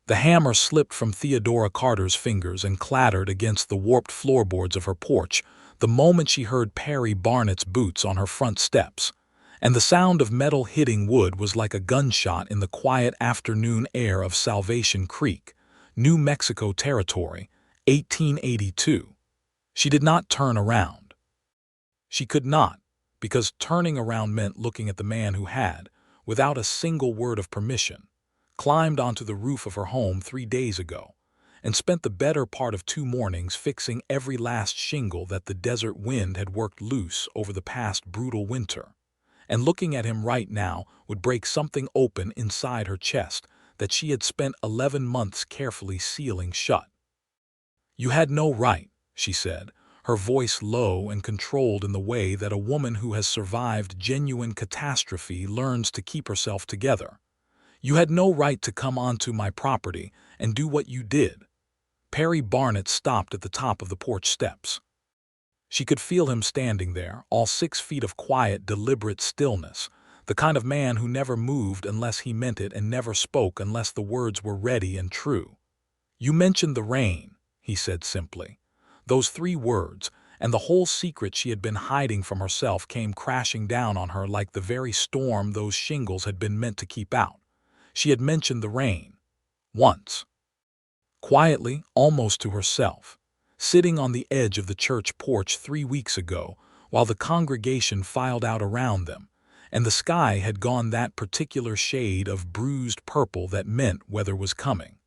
The hammer slipped from Theodora Carter's fingers and clattered against the warped floorboards of her porch the moment she heard Perry Barnett's boots on her front steps, and the sound of metal hitting wood was like a gunshot in the quiet afternoon air of Salvation Creek, New Mexico Territory, 1882. She did not turn around. She could not, because turning around meant looking at the man who had, without a single word of permission, climbed onto the roof of her home 3 days ago and spent the better part of 2 mornings fixing every last shingle that the desert wind had worked loose over the past brutal winter. And looking at him right now would break something open inside her chest that she had spent 11 months carefully sealing shut. "You had no right," she said, her voice low and controlled in the way that a woman who has survived genuine catastrophe learns to keep herself together. "You had no right to come onto my property and do what you did." Perry Barnett stopped at the top of the porch steps. She could feel him standing there, all 6 feet of quiet, deliberate stillness, the kind of man who never moved unless he meant it and never spoke unless the words were ready and true. "You mentioned the rain," he said simply. Those 3 words, and the whole secret she had been hiding from herself came crashing down on her like the very storm those shingles had been meant to keep out. She had mentioned the rain. Once. Quietly, almost to herself, sitting on the edge of the church porch 3 weeks ago, while the congregation filed out around them, and the sky had gone that particular shade of bruised purple that meant weather was coming.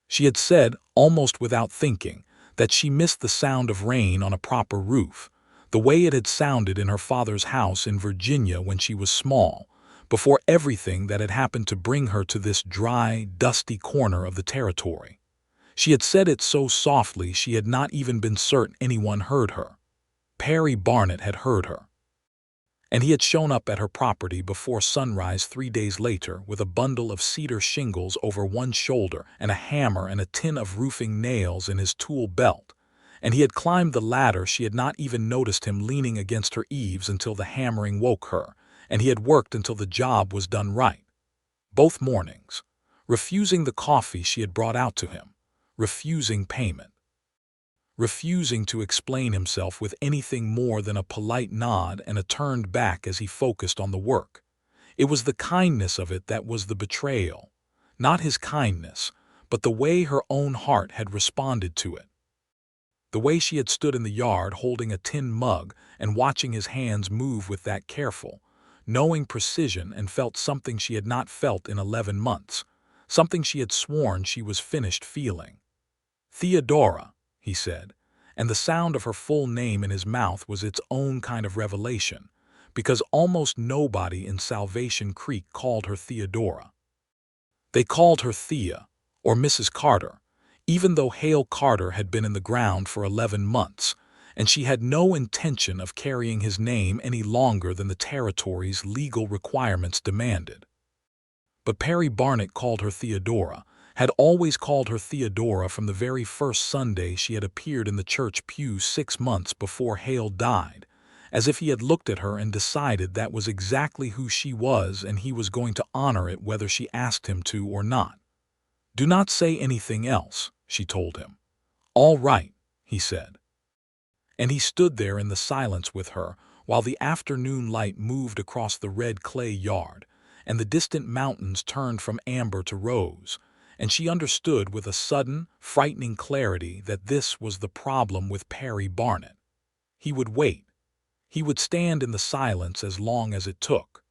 She had said, almost without thinking, that she missed the sound of rain on a proper roof, the way it had sounded in her father's house in Virginia when she was small, before everything that had happened to bring her to this dry, dusty corner of the territory. She had said it so softly she had not even been certain anyone heard her. Perry Barnett had heard her. And he had shown up at her property before sunrise 3 days later with a bundle of cedar shingles over one shoulder and a hammer and a tin of roofing nails in his tool belt. And he had climbed the ladder. She had not even noticed him leaning against her eaves until the hammering woke her, and he had worked until the job was done right. Both mornings. Refusing the coffee she had brought out to him. Refusing payment. Refusing to explain himself with anything more than a polite nod and a turned back as he focused on the work. It was the kindness of it that was the betrayal. Not his kindness, but the way her own heart had responded to it. The way she had stood in the yard holding a tin mug and watching his hands move with that careful, knowing precision, and felt something she had not felt in 11 months, something she had sworn she was finished feeling. "Theodora," he said, and the sound of her full name in his mouth was its own kind of revelation, because almost nobody in Salvation Creek called her Theodora. They called her Thea, or Mrs. Carter, even though Hale Carter had been in the ground for 11 months, and she had no intention of carrying his name any longer than the territory's legal requirements demanded. But Perry Barnett called her Theodora, had always called her Theodora from the very first Sunday she had appeared in the church pew 6 months before Hale died, as if he had looked at her and decided that was exactly who she was and he was going to honor it whether she asked him to or not. "Do not say anything else," she told him. "All right," he said. And he stood there in the silence with her while the afternoon light moved across the red clay yard, and the distant mountains turned from amber to rose, and she understood with a sudden, frightening clarity that this was the problem with Perry Barnett. He would wait. He would stand in the silence as long as it took.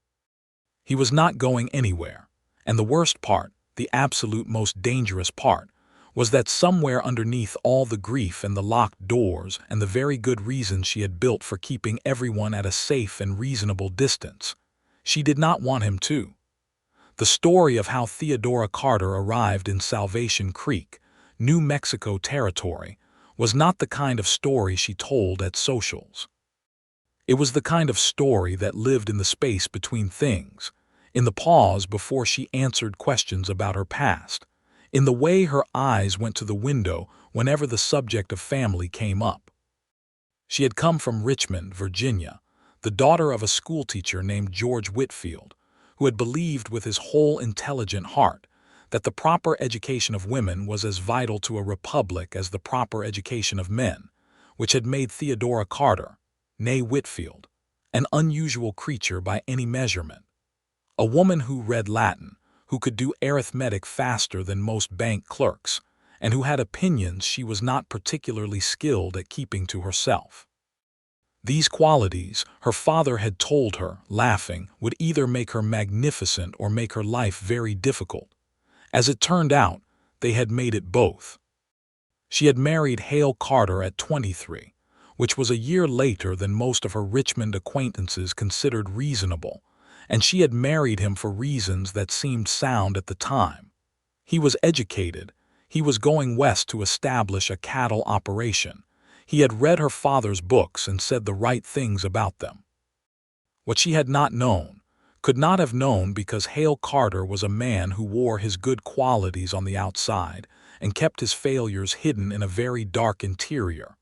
He was not going anywhere, and the worst part, the absolute most dangerous part, was that somewhere underneath all the grief and the locked doors and the very good reasons she had built for keeping everyone at a safe and reasonable distance, she did not want him to. The story of how Theodora Carter arrived in Salvation Creek, New Mexico Territory, was not the kind of story she told at socials. It was the kind of story that lived in the space between things, in the pause before she answered questions about her past, in the way her eyes went to the window whenever the subject of family came up. She had come from Richmond, Virginia, the daughter of a schoolteacher named George Whitfield, who had believed with his whole intelligent heart that the proper education of women was as vital to a republic as the proper education of men, which had made Theodora Carter, née Whitfield, an unusual creature by any measurement. A woman who read Latin, who could do arithmetic faster than most bank clerks, and who had opinions she was not particularly skilled at keeping to herself. These qualities, her father had told her, laughing, would either make her magnificent or make her life very difficult. As it turned out, they had made it both. She had married Hale Carter at 23, which was a year later than most of her Richmond acquaintances considered reasonable, and she had married him for reasons that seemed sound at the time. He was educated. He was going west to establish a cattle operation. He had read her father's books and said the right things about them. What she had not known, could not have known because Hale Carter was a man who wore his good qualities on the outside and kept his failures hidden in a very dark interior,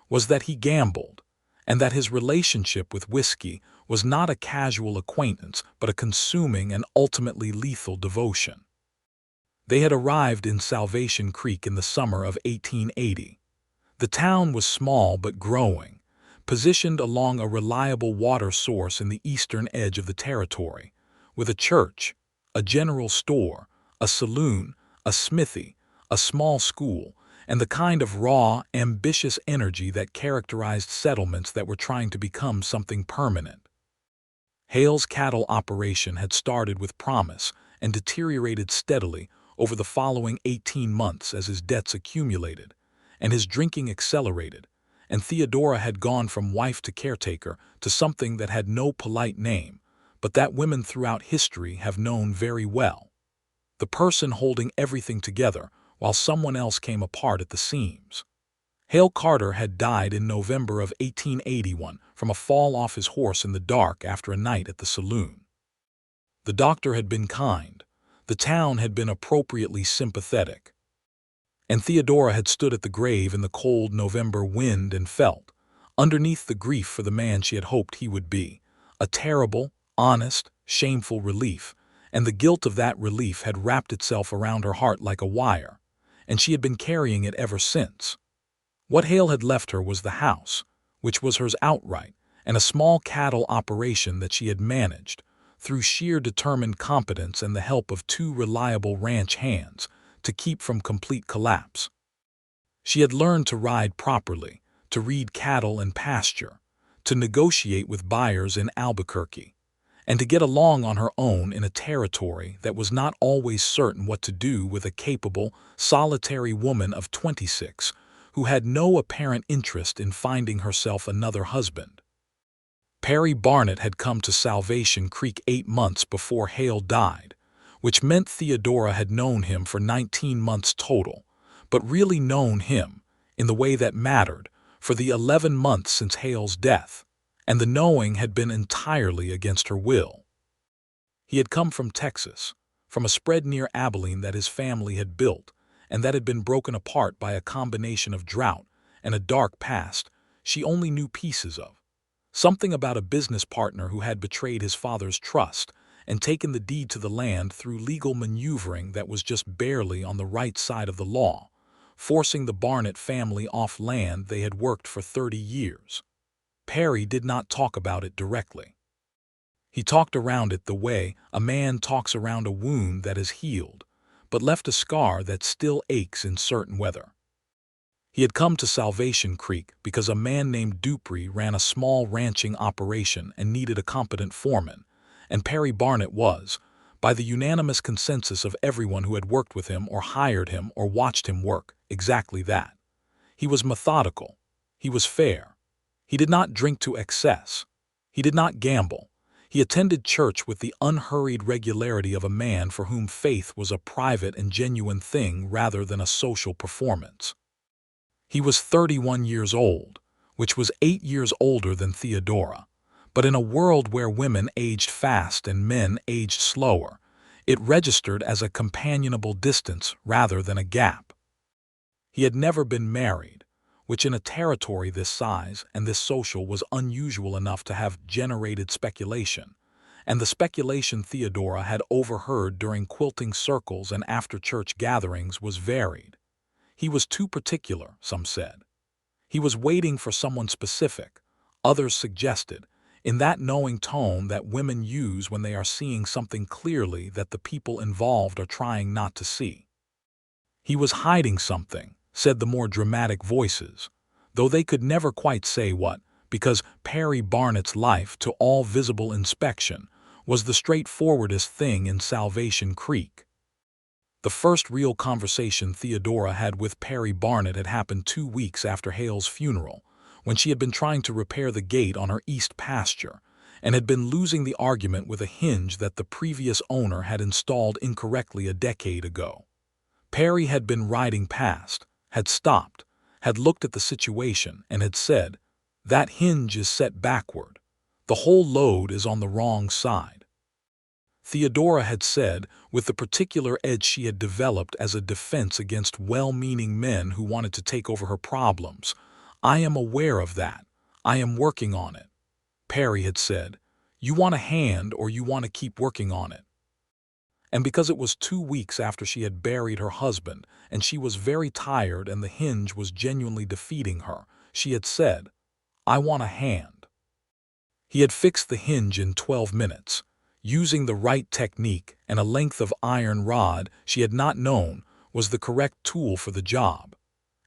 was that he gambled, and that his relationship with whiskey was not a casual acquaintance but a consuming and ultimately lethal devotion. They had arrived in Salvation Creek in the summer of 1880. The town was small but growing, positioned along a reliable water source in the eastern edge of the territory, with a church, a general store, a saloon, a smithy, a small school, and the kind of raw, ambitious energy that characterized settlements that were trying to become something permanent. Hale's cattle operation had started with promise and deteriorated steadily over the following 18 months as his debts accumulated, and his drinking accelerated, and Theodora had gone from wife to caretaker to something that had no polite name, but that women throughout history have known very well. The person holding everything together while someone else came apart at the seams. Hale Carter had died in November of 1881 from a fall off his horse in the dark after a night at the saloon. The doctor had been kind. The town had been appropriately sympathetic. And Theodora had stood at the grave in the cold November wind and felt, underneath the grief for the man she had hoped he would be, a terrible, honest, shameful relief, and the guilt of that relief had wrapped itself around her heart like a wire, and she had been carrying it ever since. What Hale had left her was the house, which was hers outright, and a small cattle operation that she had managed, through sheer determined competence and the help of 2 reliable ranch hands, to keep from complete collapse. She had learned to ride properly, to read cattle and pasture, to negotiate with buyers in Albuquerque, and to get along on her own in a territory that was not always certain what to do with a capable, solitary woman of 26 who had no apparent interest in finding herself another husband. Perry Barnett had come to Salvation Creek 8 months before Hale died, which meant Theodora had known him for 19 months total, but really known him, in the way that mattered, for the 11 months since Hale's death, and the knowing had been entirely against her will. He had come from Texas, from a spread near Abilene that his family had built, and that had been broken apart by a combination of drought and a dark past she only knew pieces of. Something about a business partner who had betrayed his father's trust and taken the deed to the land through legal maneuvering that was just barely on the right side of the law, forcing the Barnett family off land they had worked for 30 years. Perry did not talk about it directly. He talked around it the way a man talks around a wound that is healed, but left a scar that still aches in certain weather. He had come to Salvation Creek because a man named Dupree ran a small ranching operation and needed a competent foreman, and Perry Barnett was, by the unanimous consensus of everyone who had worked with him or hired him or watched him work, exactly that. He was methodical. He was fair. He did not drink to excess. He did not gamble. He attended church with the unhurried regularity of a man for whom faith was a private and genuine thing rather than a social performance. He was 31 years old, which was 8 years older than Theodora, but in a world where women aged fast and men aged slower, it registered as a companionable distance rather than a gap. He had never been married, which in a territory this size and this social was unusual enough to have generated speculation, and the speculation Theodora had overheard during quilting circles and after-church gatherings was varied. He was too particular, some said. He was waiting for someone specific, others suggested, in that knowing tone that women use when they are seeing something clearly that the people involved are trying not to see. He was hiding something, said the more dramatic voices, though they could never quite say what, because Perry Barnett's life, to all visible inspection, was the straightforwardest thing in Salvation Creek. The first real conversation Theodora had with Perry Barnett had happened 2 weeks after Hale's funeral, when she had been trying to repair the gate on her east pasture, and had been losing the argument with a hinge that the previous owner had installed incorrectly a decade ago. Perry had been riding past, had stopped, had looked at the situation, and had said, "That hinge is set backward. The whole load is on the wrong side." Theodora had said, with the particular edge she had developed as a defense against well-meaning men who wanted to take over her problems, "I am aware of that. I am working on it." Perry had said, "You want a hand or you want to keep working on it." And because it was 2 weeks after she had buried her husband and she was very tired and the hinge was genuinely defeating her, she had said, "I want a hand." He had fixed the hinge in 12 minutes, using the right technique and a length of iron rod she had not known was the correct tool for the job.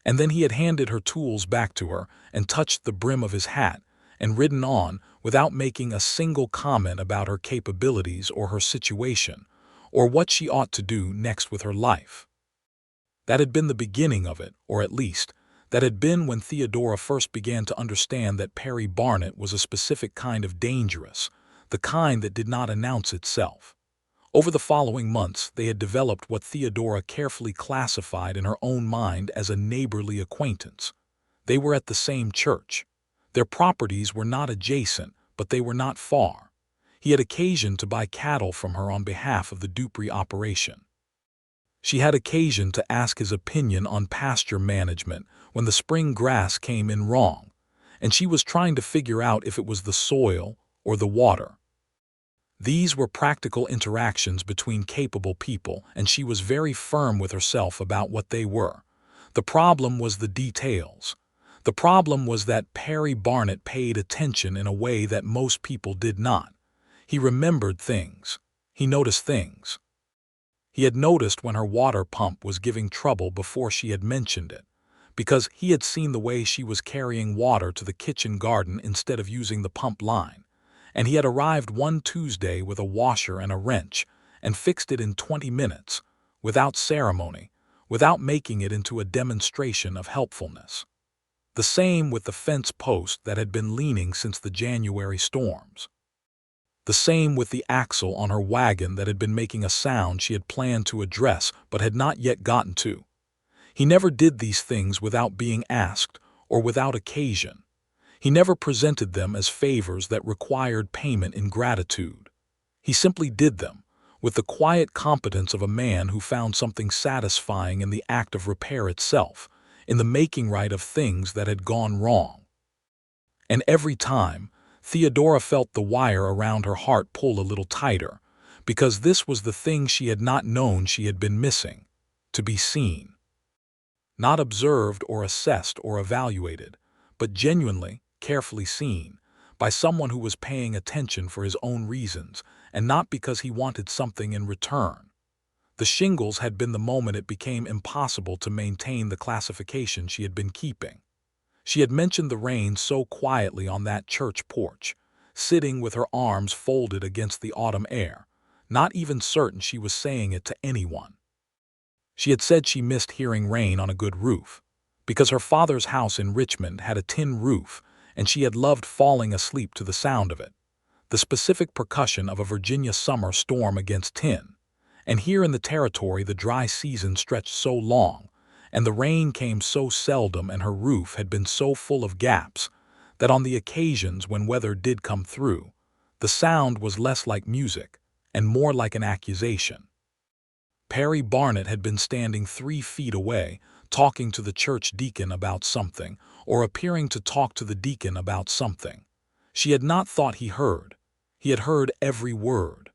And then he had handed her tools back to her and touched the brim of his hat and ridden on without making a single comment about her capabilities or her situation, or what she ought to do next with her life. That had been the beginning of it, or at least, that had been when Theodora first began to understand that Perry Barnett was a specific kind of dangerous, the kind that did not announce itself. Over the following months, they had developed what Theodora carefully classified in her own mind as a neighborly acquaintance. They were at the same church. Their properties were not adjacent, but they were not far. He had occasion to buy cattle from her on behalf of the Dupree operation. She had occasion to ask his opinion on pasture management when the spring grass came in wrong, and she was trying to figure out if it was the soil or the water. These were practical interactions between capable people, and she was very firm with herself about what they were. The problem was the details. The problem was that Perry Barnett paid attention in a way that most people did not. He remembered things. He noticed things. He had noticed when her water pump was giving trouble before she had mentioned it, because he had seen the way she was carrying water to the kitchen garden instead of using the pump line. And he had arrived one Tuesday with a washer and a wrench and fixed it in 20 minutes, without ceremony, without making it into a demonstration of helpfulness. The same with the fence post that had been leaning since the January storms. The same with the axle on her wagon that had been making a sound she had planned to address but had not yet gotten to. He never did these things without being asked or without occasion. He never presented them as favors that required payment in gratitude. He simply did them, with the quiet competence of a man who found something satisfying in the act of repair itself, in the making right of things that had gone wrong. And every time, Theodora felt the wire around her heart pull a little tighter, because this was the thing she had not known she had been missing: to be seen. Not observed or assessed or evaluated, but genuinely, carefully seen, by someone who was paying attention for his own reasons and not because he wanted something in return. The shingles had been the moment it became impossible to maintain the classification she had been keeping. She had mentioned the rain so quietly on that church porch, sitting with her arms folded against the autumn air, not even certain she was saying it to anyone. She had said she missed hearing rain on a good roof, because her father's house in Richmond had a tin roof and she had loved falling asleep to the sound of it, the specific percussion of a Virginia summer storm against tin. And here in the territory the dry season stretched so long, and the rain came so seldom and her roof had been so full of gaps, that on the occasions when weather did come through, the sound was less like music and more like an accusation. Perry Barnett had been standing 3 feet away, talking to the church deacon about something, or appearing to talk to the deacon about something. She had not thought he heard. He had heard every word.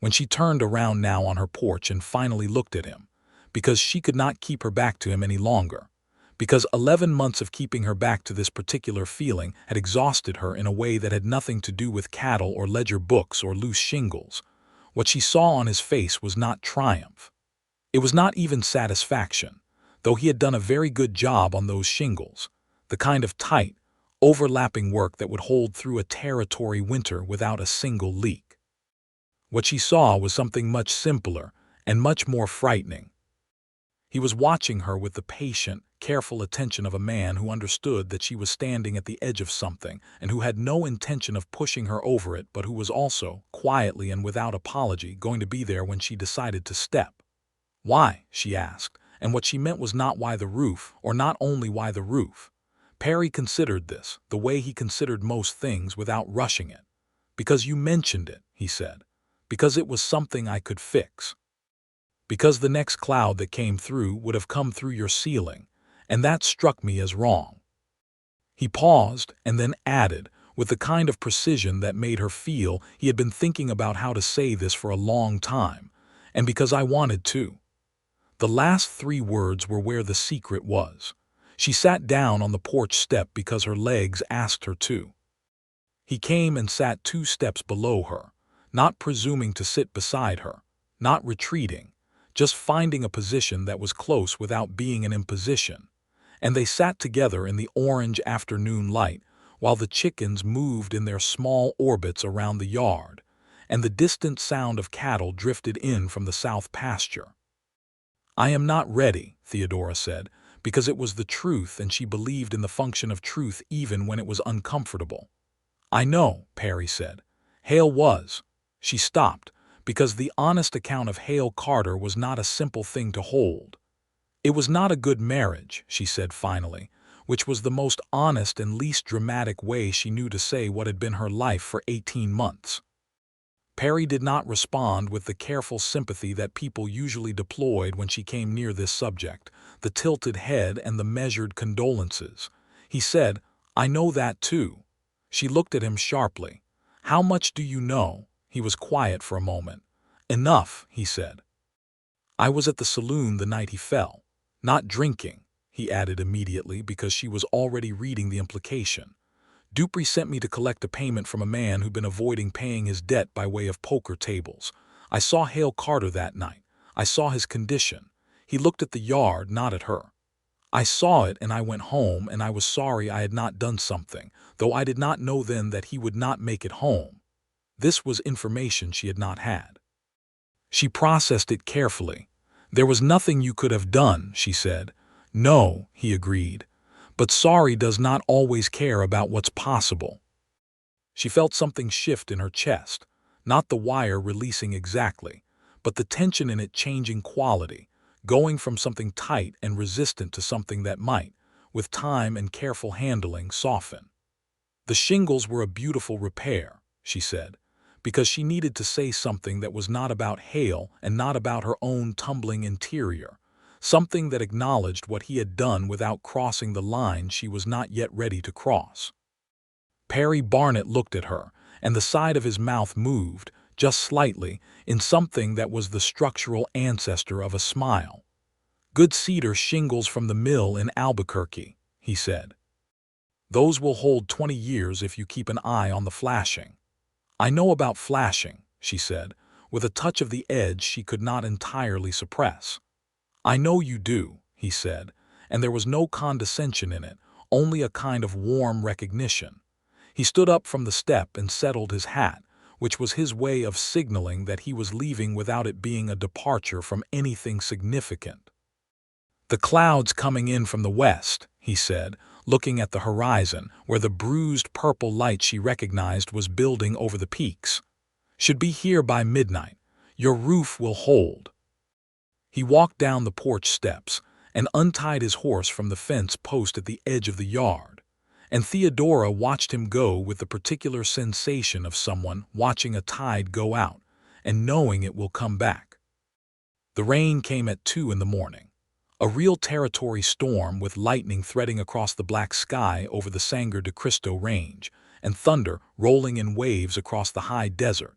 When she turned around now on her porch and finally looked at him, because she could not keep her back to him any longer, because 11 months of keeping her back to this particular feeling had exhausted her in a way that had nothing to do with cattle or ledger books or loose shingles, what she saw on his face was not triumph. It was not even satisfaction, though he had done a very good job on those shingles, the kind of tight, overlapping work that would hold through a territory winter without a single leak. What she saw was something much simpler and much more frightening. He was watching her with the patient, careful attention of a man who understood that she was standing at the edge of something and who had no intention of pushing her over it, but who was also, quietly and without apology, going to be there when she decided to step. Why? She asked, and what she meant was not why the roof, or not only why the roof. Perry considered this, the way he considered most things, without rushing it. Because you mentioned it, he said. Because it was something I could fix. Because the next cloud that came through would have come through your ceiling, and that struck me as wrong. He paused and then added, with the kind of precision that made her feel he had been thinking about how to say this for a long time, and because I wanted to. The last 3 words were where the secret was. She sat down on the porch step because her legs asked her to. He came and sat 2 steps below her, not presuming to sit beside her, not retreating, just finding a position that was close without being an imposition. And they sat together in the orange afternoon light while the chickens moved in their small orbits around the yard, and the distant sound of cattle drifted in from the south pasture. I am not ready, Theodora said, because it was the truth and she believed in the function of truth even when it was uncomfortable. I know, Perry said. Hale was. She stopped, because the honest account of Hale Carter was not a simple thing to hold. It was not a good marriage, she said finally, which was the most honest and least dramatic way she knew to say what had been her life for 18 months. Perry did not respond with the careful sympathy that people usually deployed when she came near this subject, the tilted head and the measured condolences. He said, I know that too. She looked at him sharply. How much do you know? He was quiet for a moment. Enough, he said. I was at the saloon the night he fell. Not drinking, he added immediately because she was already reading the implication. Dupree sent me to collect a payment from a man who'd been avoiding paying his debt by way of poker tables. I saw Hale Carter that night. I saw his condition. He looked at the yard, not at her. I saw it and I went home and I was sorry I had not done something, though I did not know then that he would not make it home. This was information she had not had. She processed it carefully. There was nothing you could have done, she said. No, he agreed. But sorry does not always care about what's possible. She felt something shift in her chest, not the wire releasing exactly, but the tension in it changing quality, going from something tight and resistant to something that might, with time and careful handling, soften. The shingles were a beautiful repair, she said, because she needed to say something that was not about Hale and not about her own tumbling interior, something that acknowledged what he had done without crossing the line she was not yet ready to cross. Perry Barnett looked at her, and the side of his mouth moved, just slightly, in something that was the structural ancestor of a smile. Good cedar shingles from the mill in Albuquerque, he said. Those will hold 20 years if you keep an eye on the flashing. I know about flashing, she said, with a touch of the edge she could not entirely suppress. I know you do, he said, and there was no condescension in it, only a kind of warm recognition. He stood up from the step and settled his hat, which was his way of signaling that he was leaving without it being a departure from anything significant. The clouds coming in from the west, he said, looking at the horizon, where the bruised purple light she recognized was building over the peaks. Should be here by midnight. Your roof will hold. He walked down the porch steps and untied his horse from the fence post at the edge of the yard, and Theodora watched him go with the particular sensation of someone watching a tide go out and knowing it will come back. The rain came at 2 in the morning. A real territory storm with lightning threading across the black sky over the Sangre de Cristo range, and thunder rolling in waves across the high desert,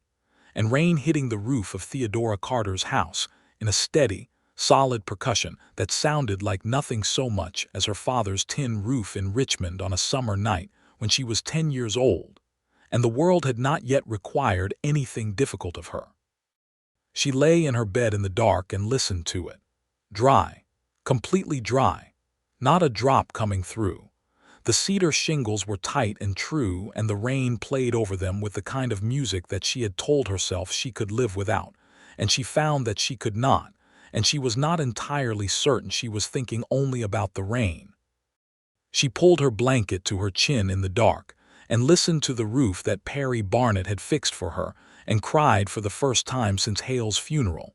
and rain hitting the roof of Theodora Carter's house in a steady, solid percussion that sounded like nothing so much as her father's tin roof in Richmond on a summer night when she was 10 years old, and the world had not yet required anything difficult of her. She lay in her bed in the dark and listened to it. Dry, completely dry, not a drop coming through. The cedar shingles were tight and true, and the rain played over them with the kind of music that she had told herself she could live without, and she found that she could not, and she was not entirely certain she was thinking only about the rain. She pulled her blanket to her chin in the dark, and listened to the roof that Perry Barnett had fixed for her, and cried for the first time since Hale's funeral.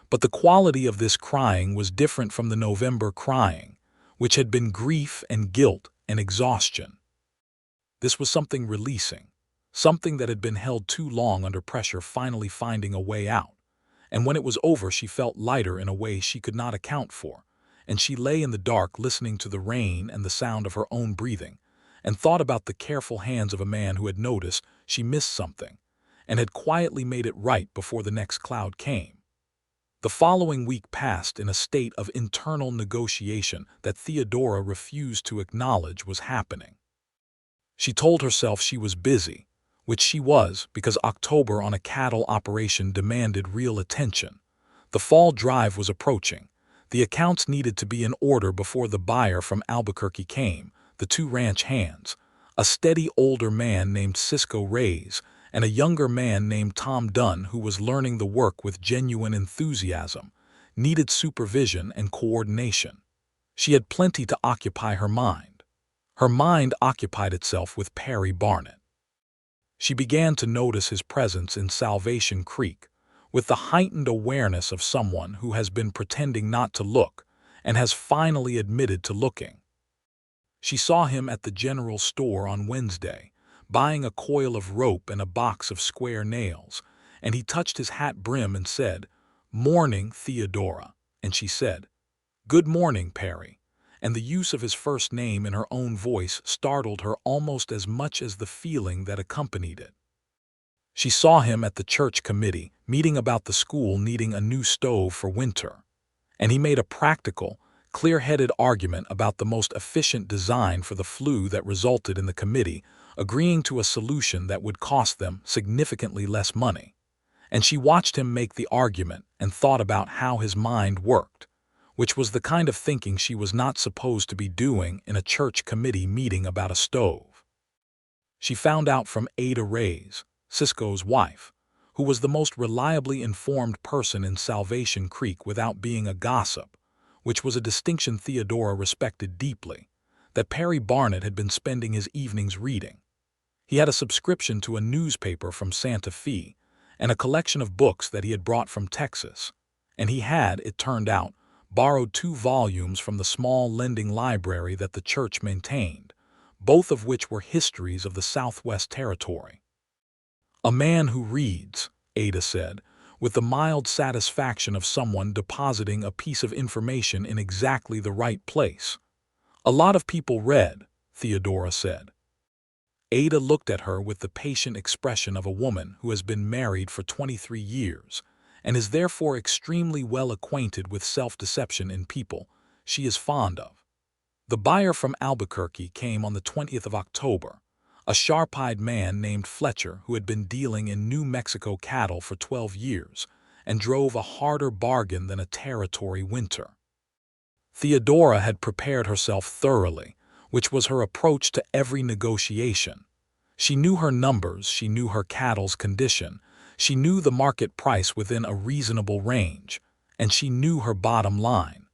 But the quality of this crying was different from the November crying, which had been grief and guilt and exhaustion. This was something releasing, something that had been held too long under pressure finally finding a way out. And when it was over, she felt lighter in a way she could not account for, and she lay in the dark listening to the rain and the sound of her own breathing, and thought about the careful hands of a man who had noticed she missed something, and had quietly made it right before the next cloud came. The following week passed in a state of internal negotiation that Theodora refused to acknowledge was happening. She told herself she was busy, which she was because October on a cattle operation demanded real attention. The fall drive was approaching. The accounts needed to be in order before the buyer from Albuquerque came, the two ranch hands, a steady older man named Cisco Reyes, and a younger man named Tom Dunn who was learning the work with genuine enthusiasm, needed supervision and coordination. She had plenty to occupy her mind. Her mind occupied itself with Perry Barnett. She began to notice his presence in Salvation Creek, with the heightened awareness of someone who has been pretending not to look and has finally admitted to looking. She saw him at the general store on Wednesday, buying a coil of rope and a box of square nails, and he touched his hat brim and said, "Morning, Theodora," and she said, "Good morning, Perry," and the use of his first name in her own voice startled her almost as much as the feeling that accompanied it. She saw him at the church committee, meeting about the school needing a new stove for winter, and he made a practical, clear-headed argument about the most efficient design for the flue that resulted in the committee agreeing to a solution that would cost them significantly less money. And she watched him make the argument and thought about how his mind worked, which was the kind of thinking she was not supposed to be doing in a church committee meeting about a stove. She found out from Ada Reyes, Cisco's wife, who was the most reliably informed person in Salvation Creek without being a gossip, which was a distinction Theodora respected deeply, that Perry Barnett had been spending his evenings reading. He had a subscription to a newspaper from Santa Fe and a collection of books that he had brought from Texas, and he had, it turned out, borrowed 2 volumes from the small lending library that the church maintained, both of which were histories of the Southwest Territory. "A man who reads," Ada said, with the mild satisfaction of someone depositing a piece of information in exactly the right place. "A lot of people read," Theodora said. Ada looked at her with the patient expression of a woman who has been married for 23 years and is therefore extremely well acquainted with self-deception in people she is fond of. The buyer from Albuquerque came on the 20th of October, a sharp-eyed man named Fletcher who had been dealing in New Mexico cattle for 12 years and drove a harder bargain than a territory winter. Theodora had prepared herself thoroughly, which was her approach to every negotiation. She knew her numbers, she knew her cattle's condition, she knew the market price within a reasonable range, and she knew her bottom line.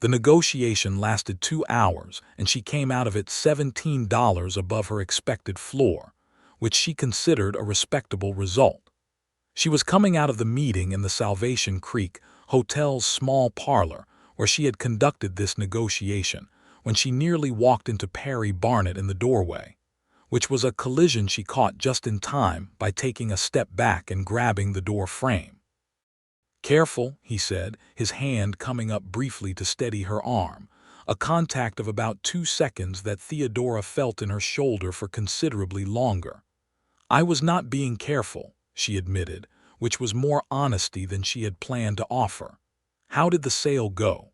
The negotiation lasted 2 hours, and she came out of it $17 above her expected floor, which she considered a respectable result. She was coming out of the meeting in the Salvation Creek Hotel's small parlor where she had conducted this negotiation when she nearly walked into Perry Barnett in the doorway, which was a collision she caught just in time by taking a step back and grabbing the door frame. "Careful," he said, his hand coming up briefly to steady her arm, a contact of about 2 seconds that Theodora felt in her shoulder for considerably longer. "I was not being careful," she admitted, which was more honesty than she had planned to offer. "How did the sale go?"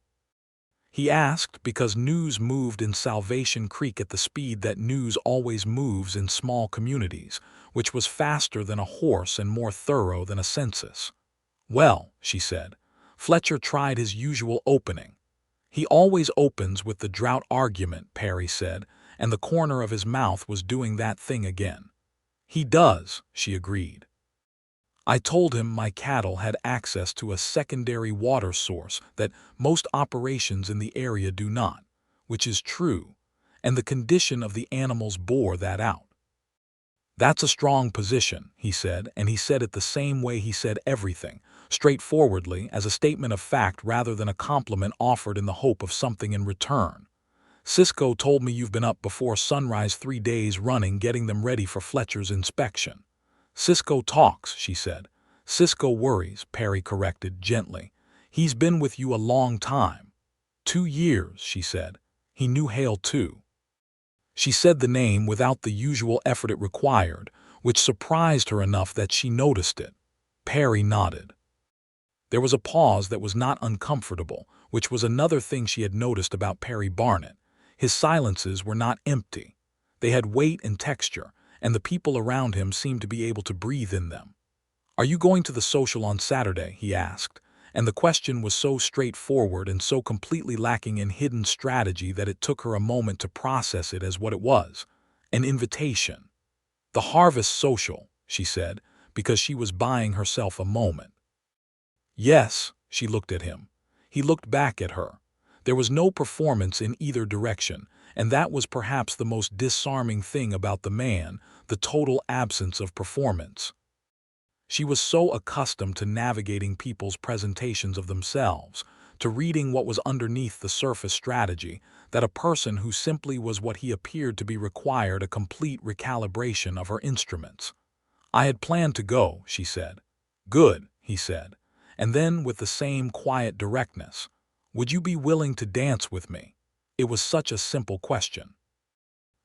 He asked because news moved in Salvation Creek at the speed that news always moves in small communities, which was faster than a horse and more thorough than a census. "Well," she said, "Fletcher tried his usual opening." "He always opens with the drought argument," Perry said, and the corner of his mouth was doing that thing again. "He does," she agreed. "I told him my cattle had access to a secondary water source that most operations in the area do not, which is true, and the condition of the animals bore that out." "That's a strong position," he said, and he said it the same way he said everything, straightforwardly, as a statement of fact rather than a compliment offered in the hope of something in return. "Cisco told me you've been up before sunrise 3 days running getting them ready for Fletcher's inspection." "Cisco talks," she said. "Cisco worries," Perry corrected gently. "He's been with you a long time." 2 years, she said. "He knew Hale too." She said the name without the usual effort it required, which surprised her enough that she noticed it. Perry nodded. There was a pause that was not uncomfortable, which was another thing she had noticed about Perry Barnett. His silences were not empty. They had weight and texture, and the people around him seemed to be able to breathe in them. "Are you going to the social on Saturday?" he asked, and the question was so straightforward and so completely lacking in hidden strategy that it took her a moment to process it as what it was, an invitation. "The harvest social," she said, because she was buying herself a moment. "Yes," she looked at him. He looked back at her. There was no performance in either direction, and that was perhaps the most disarming thing about the man, the total absence of performance. She was so accustomed to navigating people's presentations of themselves, to reading what was underneath the surface strategy, that a person who simply was what he appeared to be required a complete recalibration of her instruments. "I had planned to go," she said. "Good," he said. And then, with the same quiet directness, "Would you be willing to dance with me?" It was such a simple question.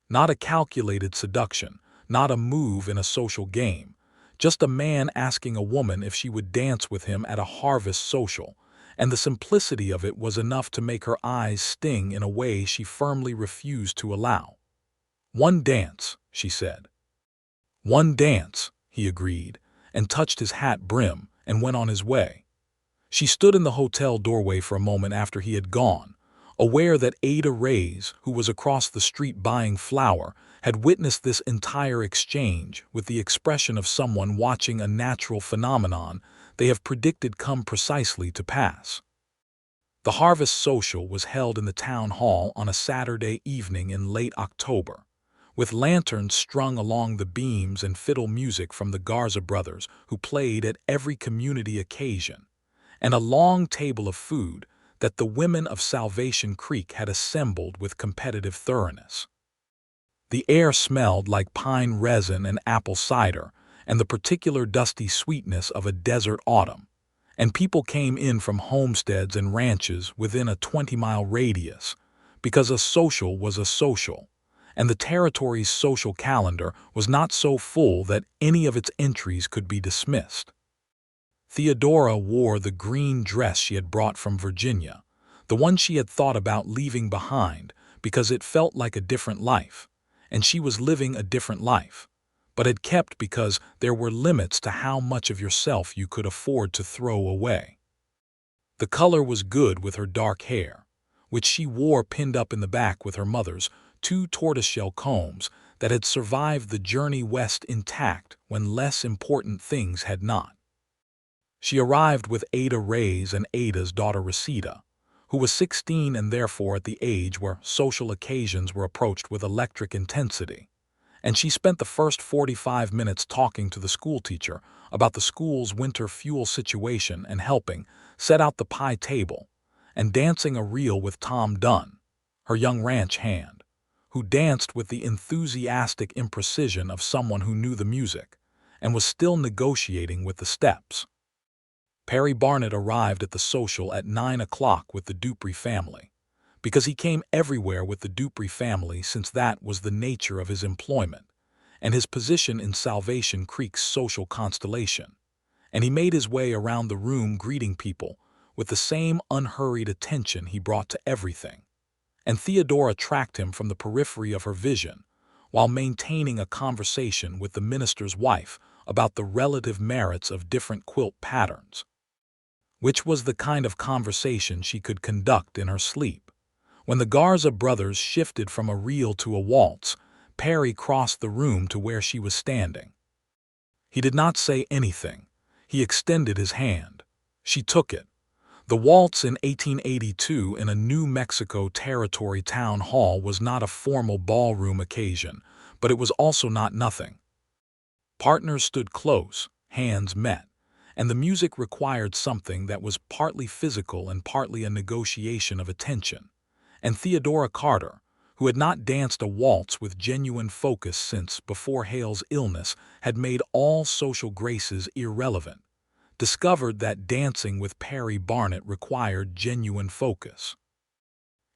Not a calculated seduction, not a move in a social game, just a man asking a woman if she would dance with him at a harvest social, and the simplicity of it was enough to make her eyes sting in a way she firmly refused to allow. "One dance," she said. "One dance," he agreed, and touched his hat brim and went on his way. She stood in the hotel doorway for a moment after he had gone, aware that Ada Reyes, who was across the street buying flour, had witnessed this entire exchange with the expression of someone watching a natural phenomenon they have predicted come precisely to pass. The Harvest Social was held in the town hall on a Saturday evening in late October, with lanterns strung along the beams and fiddle music from the Garza brothers who played at every community occasion, and a long table of food that the women of Salvation Creek had assembled with competitive thoroughness. The air smelled like pine resin and apple cider, and the particular dusty sweetness of a desert autumn, and people came in from homesteads and ranches within a 20-mile radius, because a social was a social, and the territory's social calendar was not so full that any of its entries could be dismissed. Theodora wore the green dress she had brought from Virginia, the one she had thought about leaving behind because it felt like a different life, and she was living a different life, but had kept because there were limits to how much of yourself you could afford to throw away. The color was good with her dark hair, which she wore pinned up in the back with her mother's 2 tortoiseshell combs that had survived the journey west intact when less important things had not. She arrived with Ada Reyes and Ada's daughter Reseda, who was 16 and therefore at the age where social occasions were approached with electric intensity, and she spent the first 45 minutes talking to the schoolteacher about the school's winter fuel situation and helping set out the pie table, and dancing a reel with Tom Dunn, her young ranch hand, who danced with the enthusiastic imprecision of someone who knew the music and was still negotiating with the steps. Perry Barnett arrived at the social at 9 o'clock with the Dupree family, because he came everywhere with the Dupree family since that was the nature of his employment, and his position in Salvation Creek's social constellation. And he made his way around the room greeting people with the same unhurried attention he brought to everything. And Theodora tracked him from the periphery of her vision, while maintaining a conversation with the minister's wife about the relative merits of different quilt patterns, which was the kind of conversation she could conduct in her sleep. When the Garza brothers shifted from a reel to a waltz, Perry crossed the room to where she was standing. He did not say anything. He extended his hand. She took it. The waltz in 1882 in a New Mexico Territory town hall was not a formal ballroom occasion, but it was also not nothing. Partners stood close, hands met, and the music required something that was partly physical and partly a negotiation of attention. And Theodora Carter, who had not danced a waltz with genuine focus since before Hale's illness had made all social graces irrelevant, discovered that dancing with Perry Barnett required genuine focus.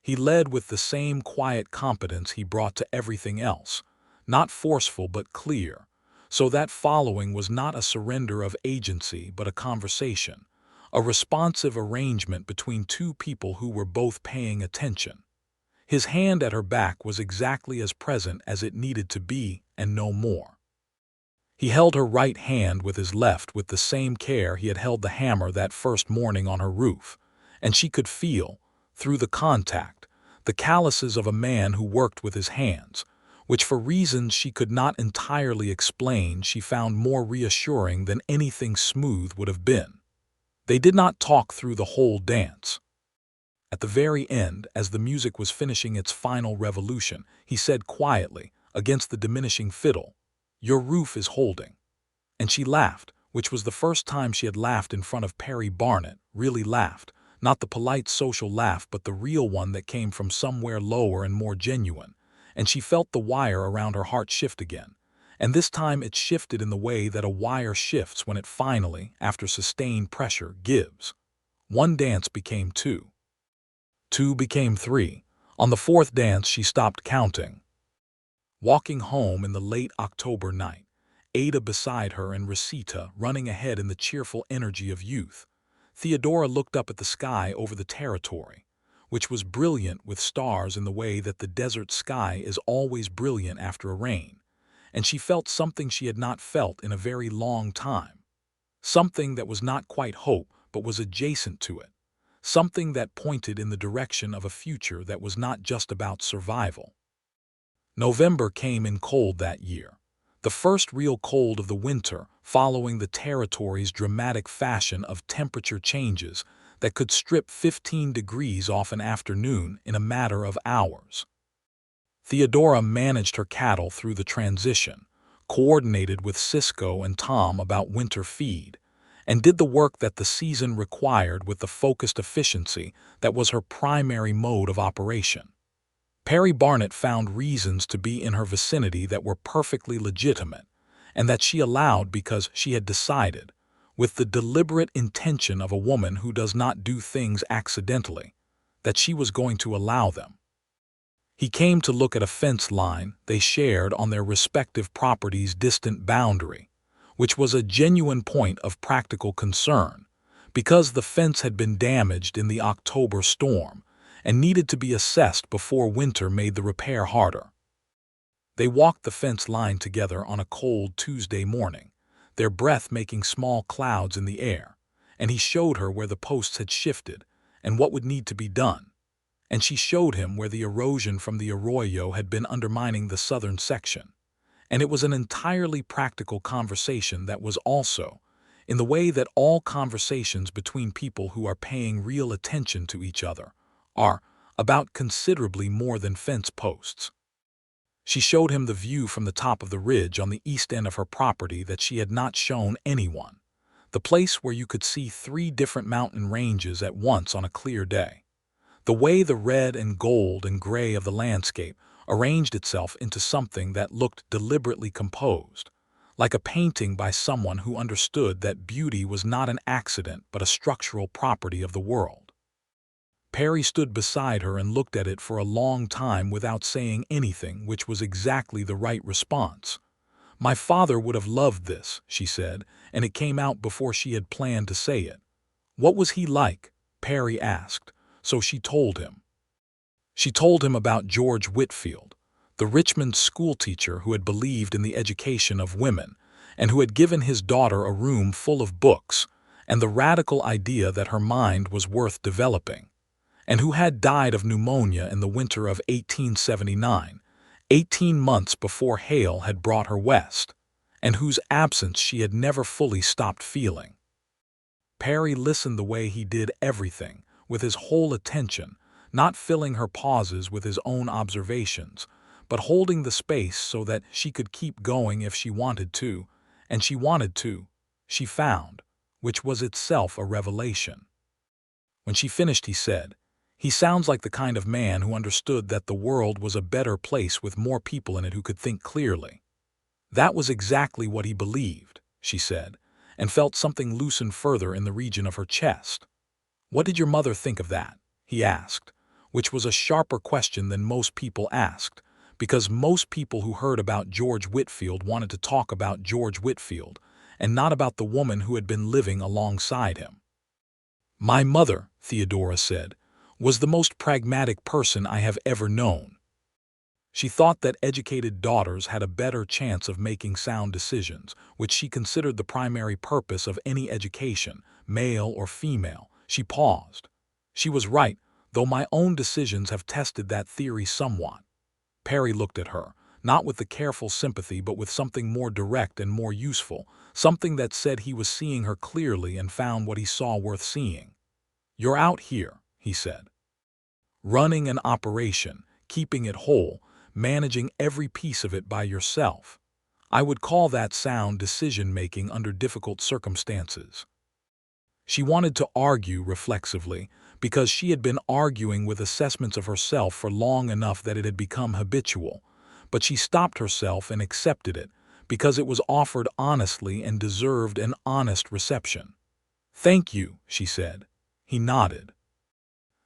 He led with the same quiet competence he brought to everything else, not forceful but clear, so that following was not a surrender of agency but a conversation, a responsive arrangement between two people who were both paying attention. His hand at her back was exactly as present as it needed to be, and no more. He held her right hand with his left with the same care he had held the hammer that first morning on her roof, and she could feel, through the contact, the calluses of a man who worked with his hands, which for reasons she could not entirely explain she found more reassuring than anything smooth would have been. They did not talk through the whole dance. At the very end, as the music was finishing its final revolution, he said quietly, against the diminishing fiddle, "Your roof is holding." And she laughed, which was the first time she had laughed in front of Perry Barnett, really laughed, not the polite social laugh but the real one that came from somewhere lower and more genuine. And she felt the wire around her heart shift again. And this time it shifted in the way that a wire shifts when it finally, after sustained pressure, gives. One dance became two. Two became three. On the fourth dance she stopped counting. Walking home in the late October night, Ada beside her and Rosita running ahead in the cheerful energy of youth, Theodora looked up at the sky over the territory, which was brilliant with stars in the way that the desert sky is always brilliant after a rain, and she felt something she had not felt in a very long time. Something that was not quite hope but was adjacent to it. Something that pointed in the direction of a future that was not just about survival. November came in cold that year, the first real cold of the winter following the territory's dramatic fashion of temperature changes that could strip 15 degrees off an afternoon in a matter of hours. Theodora managed her cattle through the transition, coordinated with Cisco and Tom about winter feed, and did the work that the season required with the focused efficiency that was her primary mode of operation. Perry Barnett found reasons to be in her vicinity that were perfectly legitimate, and that she allowed because she had decided, with the deliberate intention of a woman who does not do things accidentally, that she was going to allow them. He came to look at a fence line they shared on their respective properties' distant boundary, which was a genuine point of practical concern, because the fence had been damaged in the October storm and needed to be assessed before winter made the repair harder. They walked the fence line together on a cold Tuesday morning, their breath making small clouds in the air, and he showed her where the posts had shifted and what would need to be done. And she showed him where the erosion from the arroyo had been undermining the southern section. And it was an entirely practical conversation that was also, in the way that all conversations between people who are paying real attention to each other are, about considerably more than fence posts. She showed him the view from the top of the ridge on the east end of her property that she had not shown anyone, the place where you could see 3 different mountain ranges at once on a clear day. The way the red and gold and gray of the landscape arranged itself into something that looked deliberately composed, like a painting by someone who understood that beauty was not an accident but a structural property of the world. Perry stood beside her and looked at it for a long time without saying anything, which was exactly the right response. "My father would have loved this," she said, and it came out before she had planned to say it. "What was he like?" Perry asked, so she told him. She told him about George Whitfield, the Richmond schoolteacher who had believed in the education of women, and who had given his daughter a room full of books, and the radical idea that her mind was worth developing, and who had died of pneumonia in the winter of 1879, 18 months before Hale had brought her west, and whose absence she had never fully stopped feeling. Perry listened the way he did everything, with his whole attention, not filling her pauses with his own observations, but holding the space so that she could keep going if she wanted to, and she wanted to, she found, which was itself a revelation. When she finished, he said, "He sounds like the kind of man who understood that the world was a better place with more people in it who could think clearly." That was exactly what he believed, she said, and felt something loosen further in the region of her chest. "What did your mother think of that?" he asked, which was a sharper question than most people asked, because most people who heard about George Whitfield wanted to talk about George Whitfield, and not about the woman who had been living alongside him. "My mother," Theodora said, "was the most pragmatic person I have ever known. She thought that educated daughters had a better chance of making sound decisions, which she considered the primary purpose of any education, male or female." She paused. "She was right, though my own decisions have tested that theory somewhat." Perry looked at her, not with the careful sympathy but with something more direct and more useful, something that said he was seeing her clearly and found what he saw worth seeing. "You're out here," he said, "running an operation, keeping it whole, managing every piece of it by yourself. I would call that sound decision-making under difficult circumstances." She wanted to argue reflexively, because she had been arguing with assessments of herself for long enough that it had become habitual, but she stopped herself and accepted it, because it was offered honestly and deserved an honest reception. "Thank you," she said. He nodded.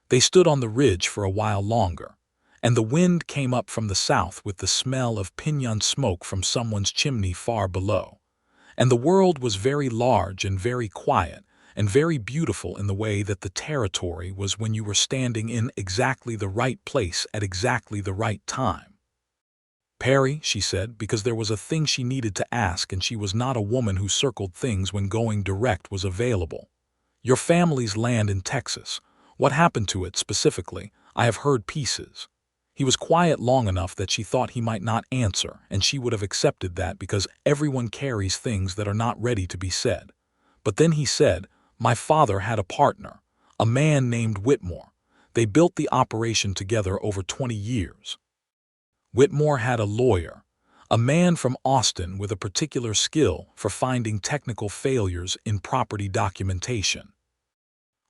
They stood on the ridge for a while longer, and the wind came up from the south with the smell of piñon smoke from someone's chimney far below. And the world was very large and very quiet, and very beautiful in the way that the territory was when you were standing in exactly the right place at exactly the right time. "Perry," she said, because there was a thing she needed to ask, and she was not a woman who circled things when going direct was available. "Your family's land in Texas. What happened to it specifically? I have heard pieces." He was quiet long enough that she thought he might not answer, and she would have accepted that because everyone carries things that are not ready to be said. But then he said, "My father had a partner, a man named Whitmore. They built the operation together over 20 years. Whitmore had a lawyer, a man from Austin with a particular skill for finding technical failures in property documentation.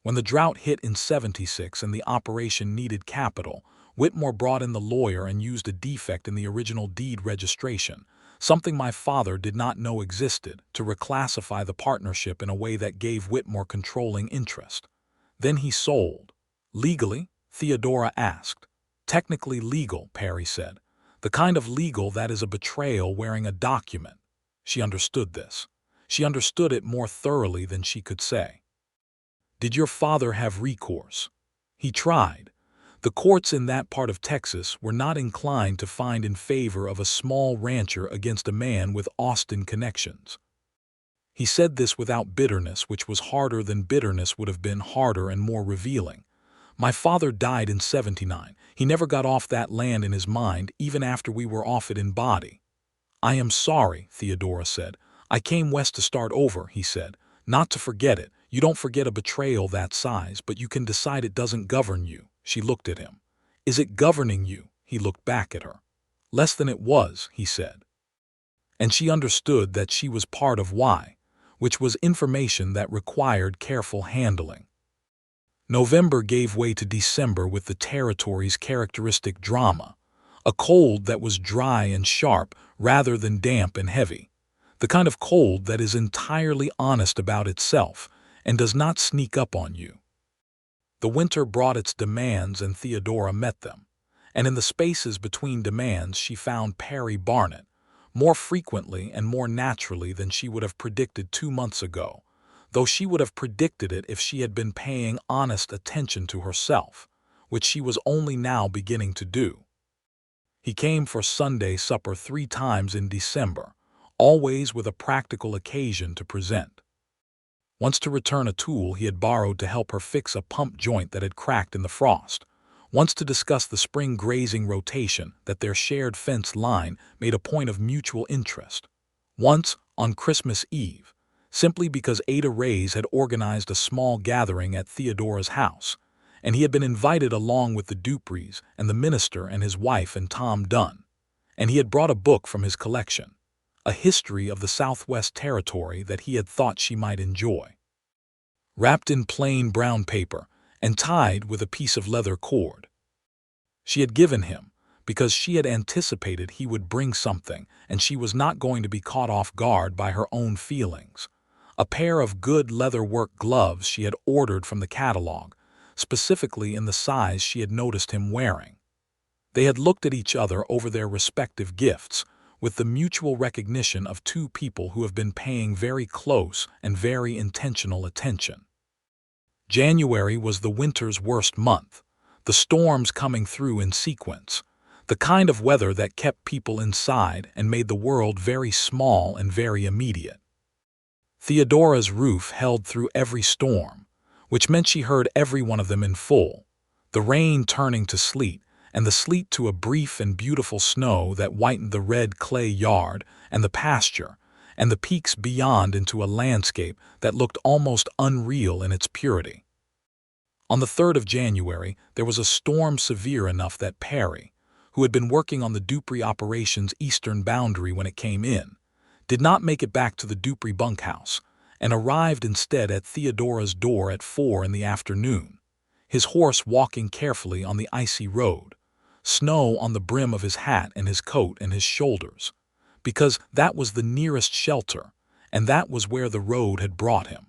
When the drought hit in '76 and the operation needed capital, Whitmore brought in the lawyer and used a defect in the original deed registration, something my father did not know existed, to reclassify the partnership in a way that gave Whitmore controlling interest. Then he sold." "Legally?" Theodora asked. "Technically legal," Perry said. "The kind of legal that is a betrayal wearing a document." She understood this. She understood it more thoroughly than she could say. "Did your father have recourse?" "He tried. The courts in that part of Texas were not inclined to find in favor of a small rancher against a man with Austin connections." He said this without bitterness, which was harder than bitterness would have been, harder and more revealing. "My father died in '79. He never got off that land in his mind, even after we were off it in body." "I am sorry," Theodora said. "I came west to start over," he said. "Not to forget it. You don't forget a betrayal that size, but you can decide it doesn't govern you." She looked at him. "Is it governing you?" He looked back at her. "Less than it was," he said. And she understood that she was part of why, which was information that required careful handling. November gave way to December with the territory's characteristic drama, a cold that was dry and sharp rather than damp and heavy, the kind of cold that is entirely honest about itself and does not sneak up on you. The winter brought its demands and Theodora met them. And in the spaces between demands she found Perry Barnett, more frequently and more naturally than she would have predicted 2 months ago, though she would have predicted it if she had been paying honest attention to herself, which she was only now beginning to do. He came for Sunday supper 3 times in December, always with a practical occasion to present. Once to return a tool he had borrowed to help her fix a pump joint that had cracked in the frost. Once to discuss the spring grazing rotation that their shared fence line made a point of mutual interest. Once, on Christmas Eve, simply because Ada Reyes had organized a small gathering at Theodora's house, and he had been invited along with the Dupreys and the minister and his wife and Tom Dunn, and he had brought a book from his collection, a history of the Southwest Territory that he had thought she might enjoy. Wrapped in plain brown paper and tied with a piece of leather cord. She had given him, because she had anticipated he would bring something and she was not going to be caught off guard by her own feelings, a pair of good leather-work gloves she had ordered from the catalog, specifically in the size she had noticed him wearing. They had looked at each other over their respective gifts, with the mutual recognition of two people who have been paying very close and very intentional attention. January was the winter's worst month, the storms coming through in sequence, the kind of weather that kept people inside and made the world very small and very immediate. Theodora's roof held through every storm, which meant she heard every one of them in full, the rain turning to sleet, and the sleet to a brief and beautiful snow that whitened the red clay yard and the pasture, and the peaks beyond into a landscape that looked almost unreal in its purity. On the 3rd of January, there was a storm severe enough that Perry, who had been working on the Duprey operation's eastern boundary when it came in, did not make it back to the Duprey bunkhouse, and arrived instead at Theodora's door at 4 in the afternoon, his horse walking carefully on the icy road, snow on the brim of his hat and his coat and his shoulders, because that was the nearest shelter, and that was where the road had brought him.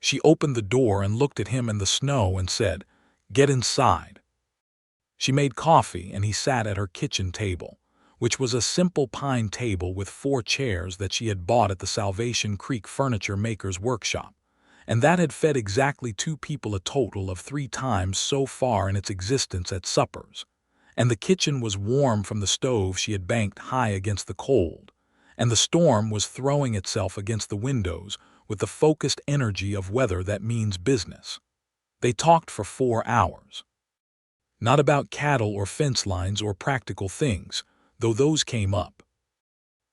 She opened the door and looked at him in the snow and said, "Get inside." She made coffee and he sat at her kitchen table, which was a simple pine table with 4 chairs that she had bought at the Salvation Creek furniture maker's workshop, and that had fed exactly 2 people a total of 3 times so far in its existence at suppers. And the kitchen was warm from the stove she had banked high against the cold, and the storm was throwing itself against the windows with the focused energy of weather that means business. They talked for 4 hours. Not about cattle or fence lines or practical things, though those came up.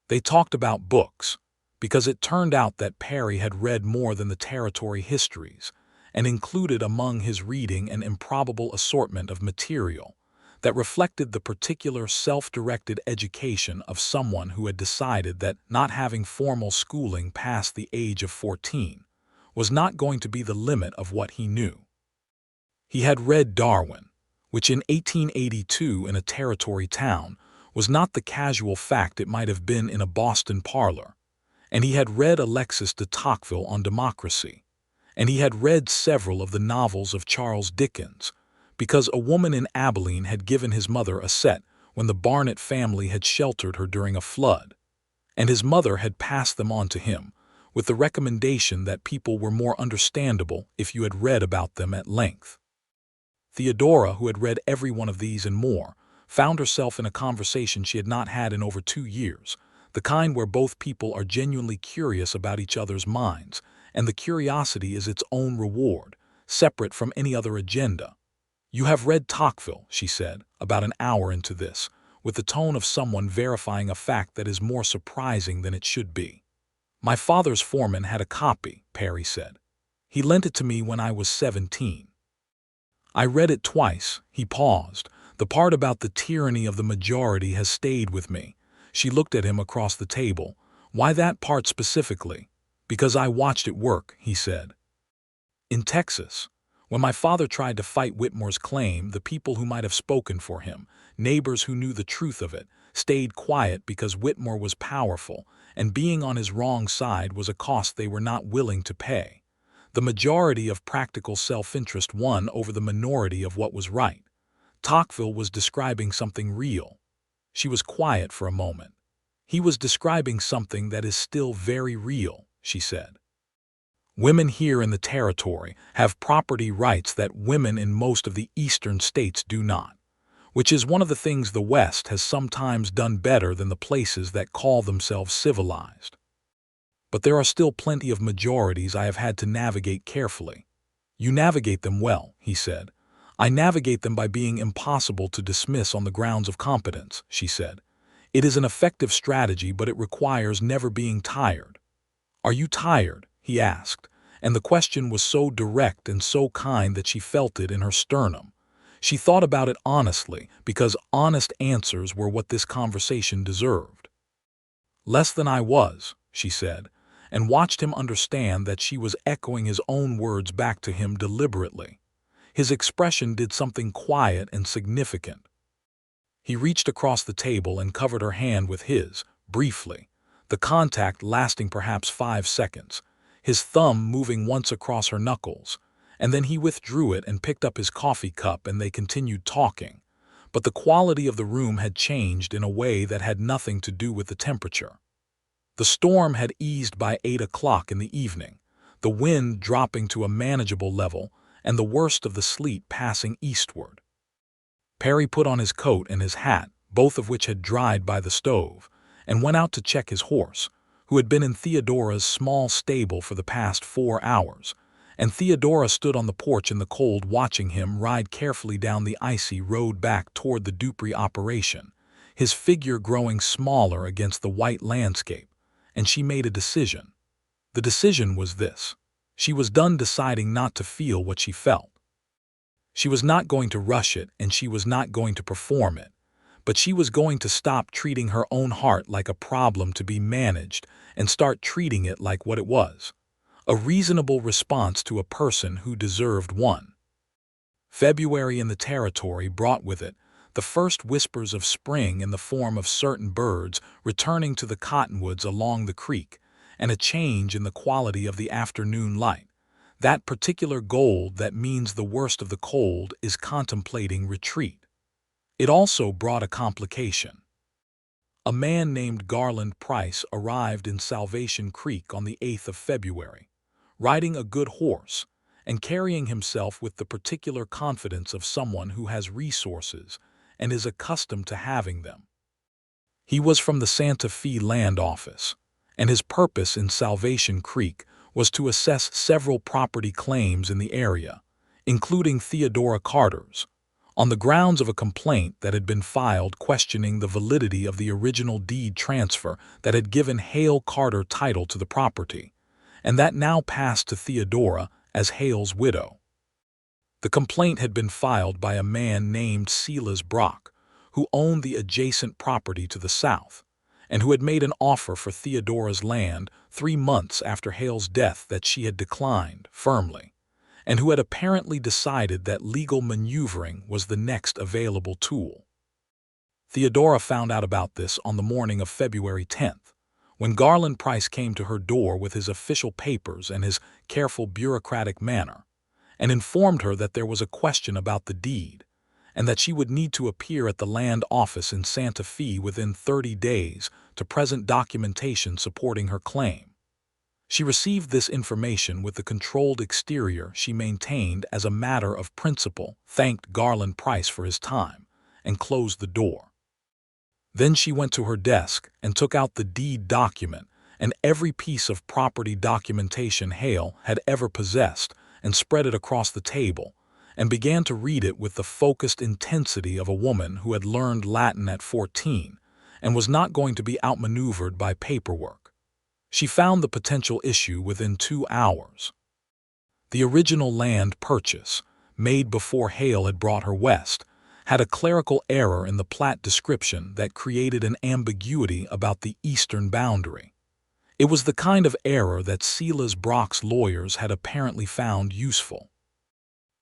They talked about books, because it turned out that Perry had read more than the territory histories, and included among his reading an improbable assortment of material that reflected the particular self-directed education of someone who had decided that not having formal schooling past the age of 14 was not going to be the limit of what he knew. He had read Darwin, which in 1882 in a territory town was not the casual fact it might have been in a Boston parlor, and he had read Alexis de Tocqueville on democracy, and he had read several of the novels of Charles Dickens, because a woman in Abilene had given his mother a set when the Barnett family had sheltered her during a flood, and his mother had passed them on to him, with the recommendation that people were more understandable if you had read about them at length. Theodora, who had read every one of these and more, found herself in a conversation she had not had in over 2 years, the kind where both people are genuinely curious about each other's minds, and the curiosity is its own reward, separate from any other agenda. "You have read Tocqueville," she said, about an hour into this, with the tone of someone verifying a fact that is more surprising than it should be. "My father's foreman had a copy," Perry said. "He lent it to me when I was 17. I read it twice." He paused. "The part about the tyranny of the majority has stayed with me." She looked at him across the table. "Why that part specifically?" "Because I watched it work," he said. "In Texas. When my father tried to fight Whitmore's claim, the people who might have spoken for him, neighbors who knew the truth of it, stayed quiet because Whitmore was powerful, and being on his wrong side was a cost they were not willing to pay. The majority of practical self-interest won over the minority of what was right. Tocqueville was describing something real. She was quiet for a moment. He was describing something that is still very real, she said. Women here in the territory have property rights that women in most of the eastern states do not, which is one of the things the West has sometimes done better than the places that call themselves civilized. But there are still plenty of majorities I have had to navigate carefully. You navigate them well, he said. I navigate them by being impossible to dismiss on the grounds of competence, she said. It is an effective strategy, but it requires never being tired. Are you tired? He asked, and the question was so direct and so kind that she felt it in her sternum. She thought about it honestly, because honest answers were what this conversation deserved. Less than I was, she said, and watched him understand that she was echoing his own words back to him deliberately. His expression did something quiet and significant. He reached across the table and covered her hand with his, briefly, the contact lasting perhaps 5 seconds, his thumb moving once across her knuckles, and then he withdrew it and picked up his coffee cup and they continued talking. But the quality of the room had changed in a way that had nothing to do with the temperature. The storm had eased by 8 o'clock in the evening, the wind dropping to a manageable level and the worst of the sleet passing eastward. Perry put on his coat and his hat, both of which had dried by the stove, and went out to check his horse, who had been in Theodora's small stable for the past 4 hours, and Theodora stood on the porch in the cold watching him ride carefully down the icy road back toward the Dupree operation, his figure growing smaller against the white landscape, and she made a decision. The decision was this. She was done deciding not to feel what she felt. She was not going to rush it and she was not going to perform it, but she was going to stop treating her own heart like a problem to be managed and start treating it like what it was, a reasonable response to a person who deserved one. February in the territory brought with it the first whispers of spring in the form of certain birds returning to the cottonwoods along the creek, and a change in the quality of the afternoon light. That particular gold that means the worst of the cold is contemplating retreat. It also brought a complication. A man named Garland Price arrived in Salvation Creek on the 8th of February, riding a good horse and carrying himself with the particular confidence of someone who has resources and is accustomed to having them. He was from the Santa Fe Land Office, and his purpose in Salvation Creek was to assess several property claims in the area, including Theodora Carter's, on the grounds of a complaint that had been filed questioning the validity of the original deed transfer that had given Hale Carter title to the property, and that now passed to Theodora as Hale's widow. The complaint had been filed by a man named Silas Brock, who owned the adjacent property to the south, and who had made an offer for Theodora's land 3 months after Hale's death that she had declined firmly, and who had apparently decided that legal maneuvering was the next available tool. Theodora found out about this on the morning of February 10th, when Garland Price came to her door with his official papers and his careful bureaucratic manner, and informed her that there was a question about the deed, and that she would need to appear at the land office in Santa Fe within 30 days to present documentation supporting her claim. She received this information with the controlled exterior she maintained as a matter of principle, thanked Garland Price for his time, and closed the door. Then she went to her desk and took out the deed document and every piece of property documentation Hale had ever possessed and spread it across the table, and began to read it with the focused intensity of a woman who had learned Latin at 14 and was not going to be outmaneuvered by paperwork. She found the potential issue within 2 hours. The original land purchase, made before Hale had brought her west, had a clerical error in the plat description that created an ambiguity about the eastern boundary. It was the kind of error that Silas Brock's lawyers had apparently found useful.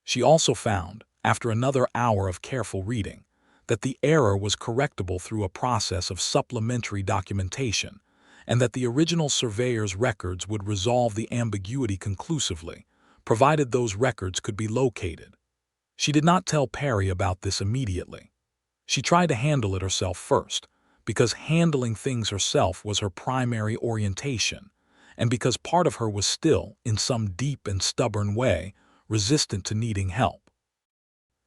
She also found, after another hour of careful reading, that the error was correctable through a process of supplementary documentation, and that the original surveyor's records would resolve the ambiguity conclusively, provided those records could be located. She did not tell Perry about this immediately. She tried to handle it herself first, because handling things herself was her primary orientation, and because part of her was still, in some deep and stubborn way, resistant to needing help.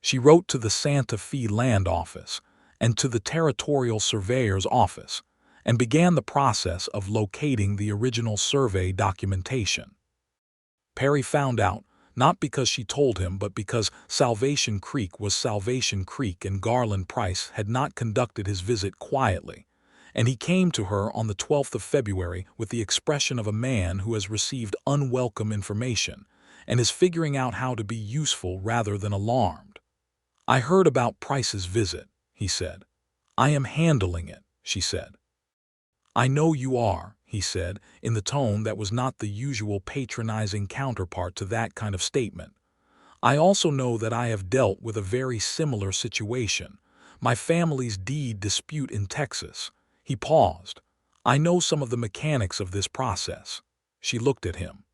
She wrote to the Santa Fe Land Office and to the Territorial Surveyor's Office and began the process of locating the original survey documentation. Perry found out, not because she told him, but because Salvation Creek was Salvation Creek and Garland Price had not conducted his visit quietly, and he came to her on the 12th of February with the expression of a man who has received unwelcome information and is figuring out how to be useful rather than alarmed. "I heard about Price's visit," he said. "I am handling it," she said. "I know you are," he said, in the tone that was not the usual patronizing counterpart to that kind of statement. "I also know that I have dealt with a very similar situation, my family's deed dispute in Texas." He paused. "I know some of the mechanics of this process." She looked at him.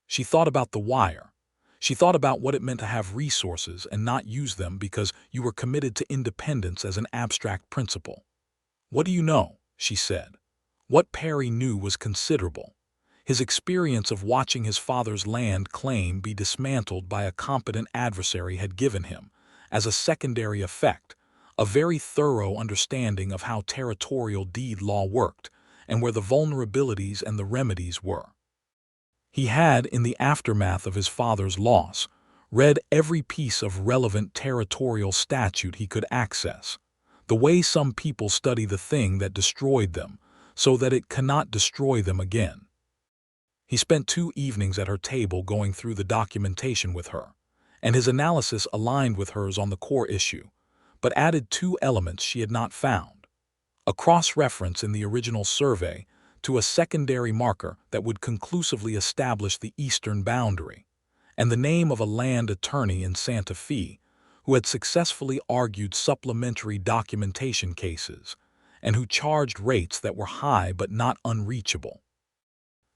She thought about the wire. She thought about what it meant to have resources and not use them because you were committed to independence as an abstract principle. "What do you know?" she said. What Perry knew was considerable. His experience of watching his father's land claim be dismantled by a competent adversary had given him, as a secondary effect, a very thorough understanding of how territorial deed law worked and where the vulnerabilities and the remedies were. He had, in the aftermath of his father's loss, read every piece of relevant territorial statute he could access, the way some people study the thing that destroyed them, so that it cannot destroy them again. He spent 2 evenings at her table going through the documentation with her, and his analysis aligned with hers on the core issue, but added 2 elements she had not found: a cross-reference in the original survey to a secondary marker that would conclusively establish the eastern boundary, and the name of a land attorney in Santa Fe who had successfully argued supplementary documentation cases and who charged rates that were high but not unreachable.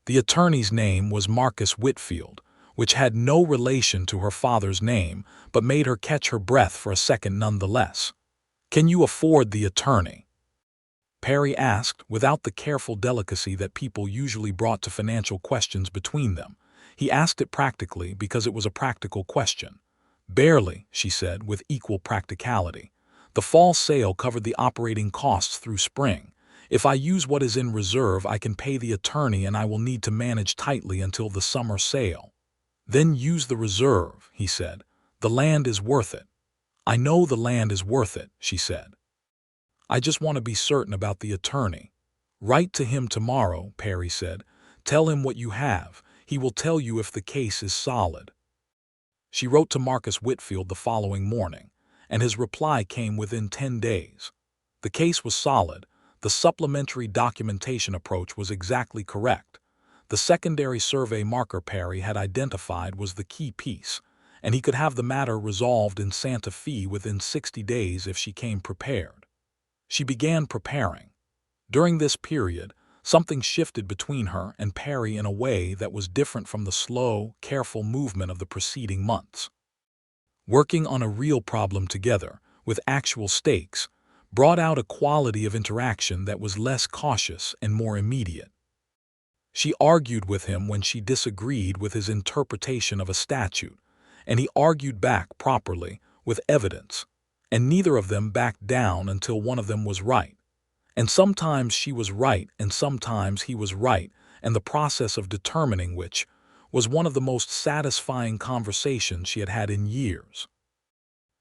The attorney's name was Marcus Whitfield, which had no relation to her father's name but made her catch her breath for a second nonetheless. "Can you afford the attorney?" Perry asked, without the careful delicacy that people usually brought to financial questions between them. He asked it practically because it was a practical question. "Barely," she said, with equal practicality. "The fall sale covered the operating costs through spring. If I use what is in reserve, I can pay the attorney, and I will need to manage tightly until the summer sale." "Then use the reserve," he said. "The land is worth it." "I know the land is worth it," she said. "I just want to be certain about the attorney." "Write to him tomorrow," Perry said. "Tell him what you have. He will tell you if the case is solid." She wrote to Marcus Whitfield the following morning, and his reply came within 10 days. The case was solid. The supplementary documentation approach was exactly correct. The secondary survey marker Perry had identified was the key piece, and he could have the matter resolved in Santa Fe within 60 days if she came prepared. She began preparing. During this period, something shifted between her and Perry in a way that was different from the slow, careful movement of the preceding months. Working on a real problem together, with actual stakes, brought out a quality of interaction that was less cautious and more immediate. She argued with him when she disagreed with his interpretation of a statute, and he argued back properly, with evidence, and neither of them backed down until one of them was right. And sometimes she was right and sometimes he was right, and the process of determining which was one of the most satisfying conversations she had had in years.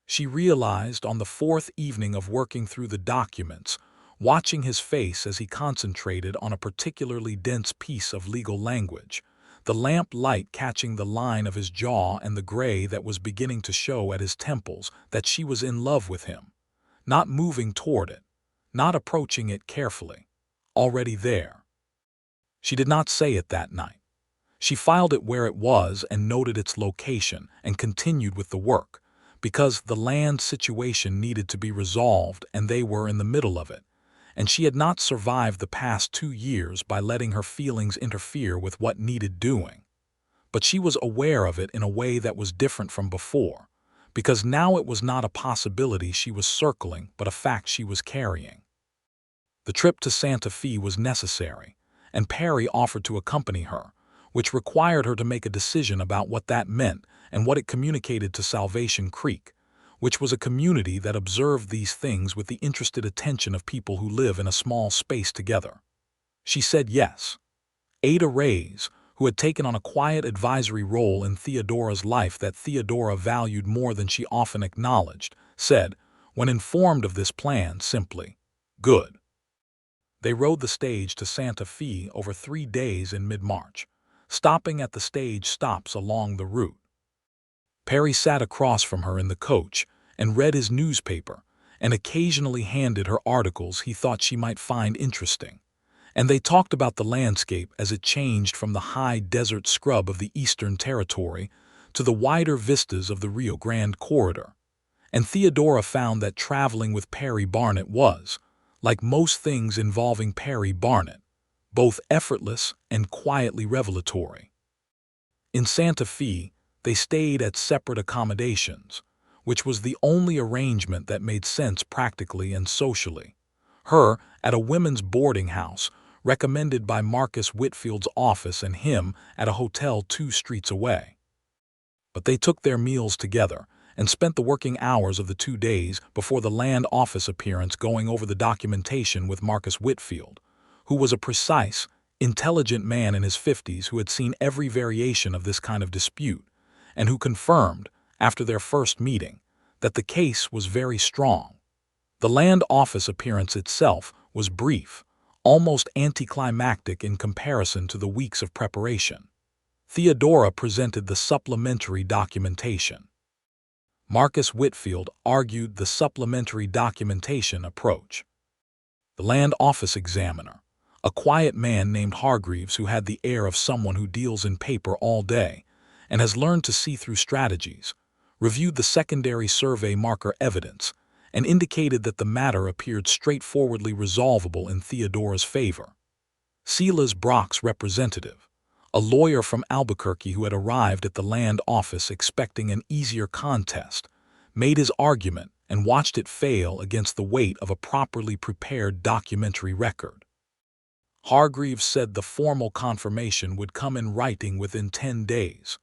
She realized on the 4th evening of working through the documents, watching his face as he concentrated on a particularly dense piece of legal language, the lamp light catching the line of his jaw and the gray that was beginning to show at his temples, that she was in love with him, not moving toward it, not approaching it carefully, already there. She did not say it that night. She filed it where it was and noted its location and continued with the work, because the land situation needed to be resolved and they were in the middle of it, and she had not survived the past 2 years by letting her feelings interfere with what needed doing. but she was aware of it in a way that was different from before, because now it was not a possibility she was circling, but a fact she was carrying. The trip to Santa Fe was necessary, and Perry offered to accompany her, which required her to make a decision about what that meant and what it communicated to Salvation Creek, which was a community that observed these things with the interested attention of people who live in a small space together. She said yes. Ada Reyes, who had taken on a quiet advisory role in Theodora's life that Theodora valued more than she often acknowledged, said, when informed of this plan, simply, "Good." They rode the stage to Santa Fe over 3 days in mid-March, stopping at the stage stops along the route. Perry sat across from her in the coach and read his newspaper and occasionally handed her articles he thought she might find interesting, and they talked about the landscape as it changed from the high desert scrub of the Eastern Territory to the wider vistas of the Rio Grande corridor. And Theodora found that traveling with Perry Barnett was, like most things involving Perry Barnett, both effortless and quietly revelatory. In Santa Fe, they stayed at separate accommodations, which was the only arrangement that made sense practically and socially. Her at a women's boarding house recommended by Marcus Whitfield's office, and him at a hotel 2 streets away. But they took their meals together and spent the working hours of the 2 days before the land office appearance going over the documentation with Marcus Whitfield, who was a precise, intelligent man in his 50s who had seen every variation of this kind of dispute, and who confirmed, after their first meeting, that the case was very strong. The land office appearance itself was brief, almost anticlimactic in comparison to the weeks of preparation. Theodora presented the supplementary documentation. Marcus Whitfield argued the supplementary documentation approach. The land office examiner, a quiet man named Hargreaves who had the air of someone who deals in paper all day and has learned to see through strategies, reviewed the secondary survey marker evidence and indicated that the matter appeared straightforwardly resolvable in Theodora's favor. Silas Brock's representative, a lawyer from Albuquerque who had arrived at the land office expecting an easier contest, made his argument and watched it fail against the weight of a properly prepared documentary record. Hargreaves said the formal confirmation would come in writing within 10 days.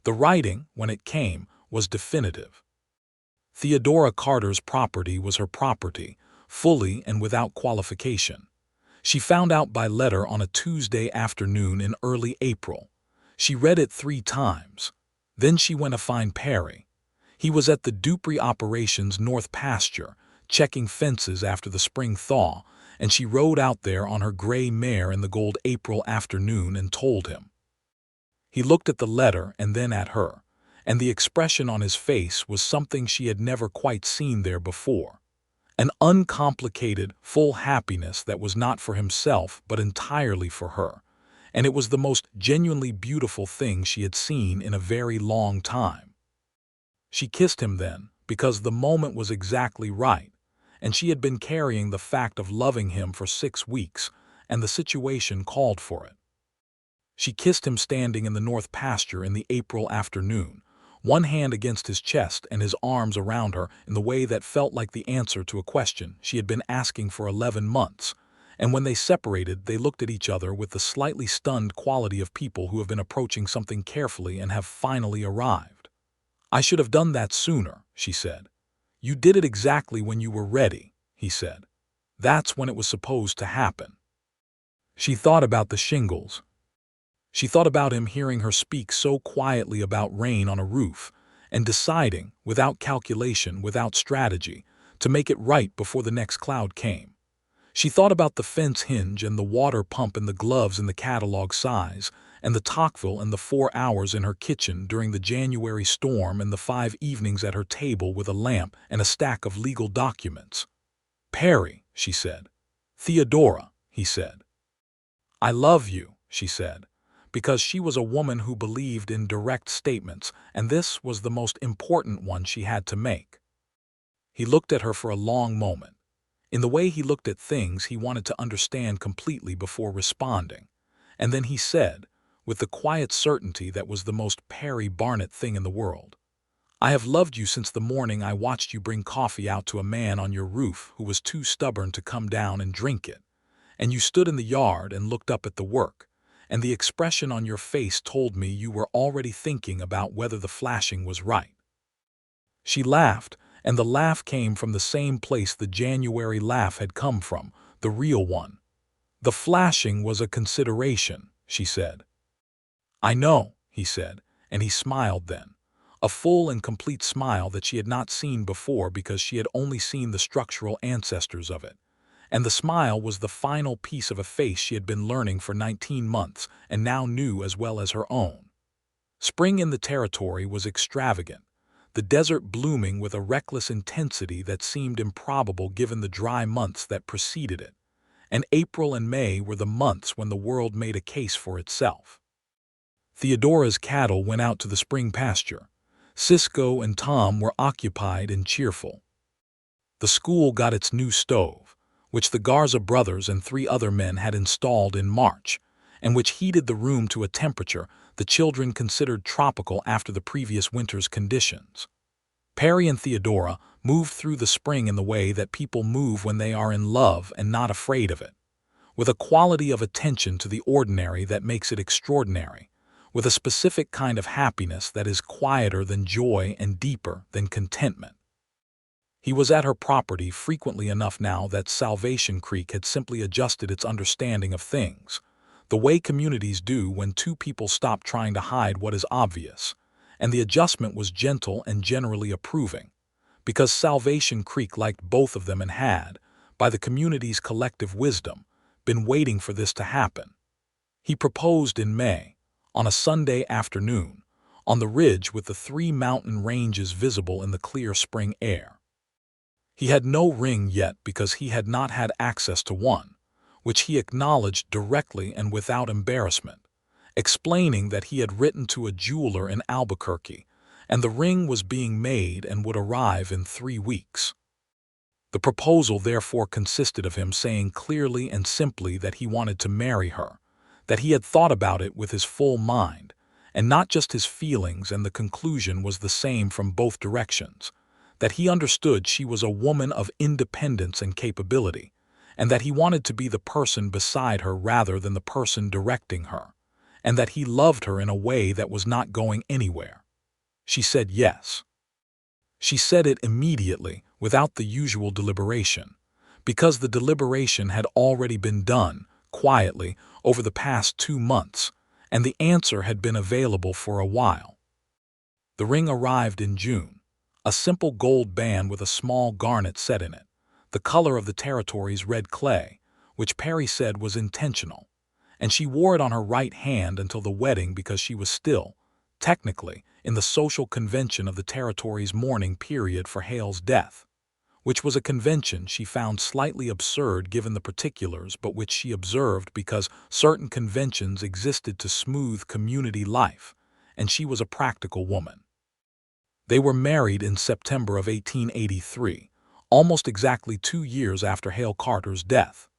The writing, when it came, was definitive. Theodora Carter's property was her property, fully and without qualification. She found out by letter on a Tuesday afternoon in early April. She read it 3 times. Then she went to find Perry. He was at the Dupree Operations North Pasture, checking fences after the spring thaw, and she rode out there on her gray mare in the gold April afternoon and told him. He looked at the letter and then at her, and the expression on his face was something she had never quite seen there before. An uncomplicated, full happiness that was not for himself but entirely for her, and it was the most genuinely beautiful thing she had seen in a very long time. She kissed him then, because the moment was exactly right, and she had been carrying the fact of loving him for 6 weeks, and the situation called for it. She kissed him standing in the north pasture in the April afternoon, one hand against his chest and his arms around her in the way that felt like the answer to a question she had been asking for 11 months, and when they separated they looked at each other with the slightly stunned quality of people who have been approaching something carefully and have finally arrived. "I should have done that sooner," she said. "You did it exactly when you were ready," he said. "That's when it was supposed to happen." She thought about the shingles. She thought about him hearing her speak so quietly about rain on a roof, and deciding, without calculation, without strategy, to make it right before the next cloud came. She thought about the fence hinge and the water pump and the gloves in the catalog size, and the Tocqueville and the 4 hours in her kitchen during the January storm and the 5 evenings at her table with a lamp and a stack of legal documents. "Perry," she said. "Theodora," he said. "I love you," she said, because she was a woman who believed in direct statements, and this was the most important one she had to make. He looked at her for a long moment. In the way he looked at things, he wanted to understand completely before responding, and then he said, with the quiet certainty that was the most Perry Barnett thing in the world. "I have loved you since the morning I watched you bring coffee out to a man on your roof who was too stubborn to come down and drink it. And you stood in the yard and looked up at the work, and the expression on your face told me you were already thinking about whether the flashing was right." She laughed, and the laugh came from the same place the January laugh had come from, the real one. "The flashing was a consideration," she said. "I know," he said, and he smiled then. A full and complete smile that she had not seen before because she had only seen the structural ancestors of it. And the smile was the final piece of a face she had been learning for 19 months and now knew as well as her own. Spring in the territory was extravagant, the desert blooming with a reckless intensity that seemed improbable given the dry months that preceded it. And April and May were the months when the world made a case for itself. Theodora's cattle went out to the spring pasture. Cisco and Tom were occupied and cheerful. The school got its new stove, which the Garza brothers and 3 other men had installed in March, and which heated the room to a temperature the children considered tropical after the previous winter's conditions. Perry and Theodora moved through the spring in the way that people move when they are in love and not afraid of it, with a quality of attention to the ordinary that makes it extraordinary, with a specific kind of happiness that is quieter than joy and deeper than contentment. He was at her property frequently enough now that Salvation Creek had simply adjusted its understanding of things, the way communities do when 2 people stop trying to hide what is obvious, and the adjustment was gentle and generally approving, because Salvation Creek liked both of them and had, by the community's collective wisdom, been waiting for this to happen. He proposed in May, on a Sunday afternoon, on the ridge with the 3 mountain ranges visible in the clear spring air. He had no ring yet because he had not had access to one, which he acknowledged directly and without embarrassment, explaining that he had written to a jeweler in Albuquerque, and the ring was being made and would arrive in 3 weeks. The proposal therefore consisted of him saying clearly and simply that he wanted to marry her, that he had thought about it with his full mind, and not just his feelings, and the conclusion was the same from both directions, that he understood she was a woman of independence and capability, and that he wanted to be the person beside her rather than the person directing her, and that he loved her in a way that was not going anywhere. She said yes. She said it immediately, without the usual deliberation, because the deliberation had already been done, quietly, over the past 2 months, and the answer had been available for a while. The ring arrived in June, a simple gold band with a small garnet set in it, the color of the territory's red clay, which Perry said was intentional, and she wore it on her right hand until the wedding because she was still, technically, in the social convention of the territory's mourning period for Hale's death, which was a convention she found slightly absurd given the particulars, but which she observed because certain conventions existed to smooth community life, and she was a practical woman. They were married in September of 1883, almost exactly 2 years after Hale Carter's death.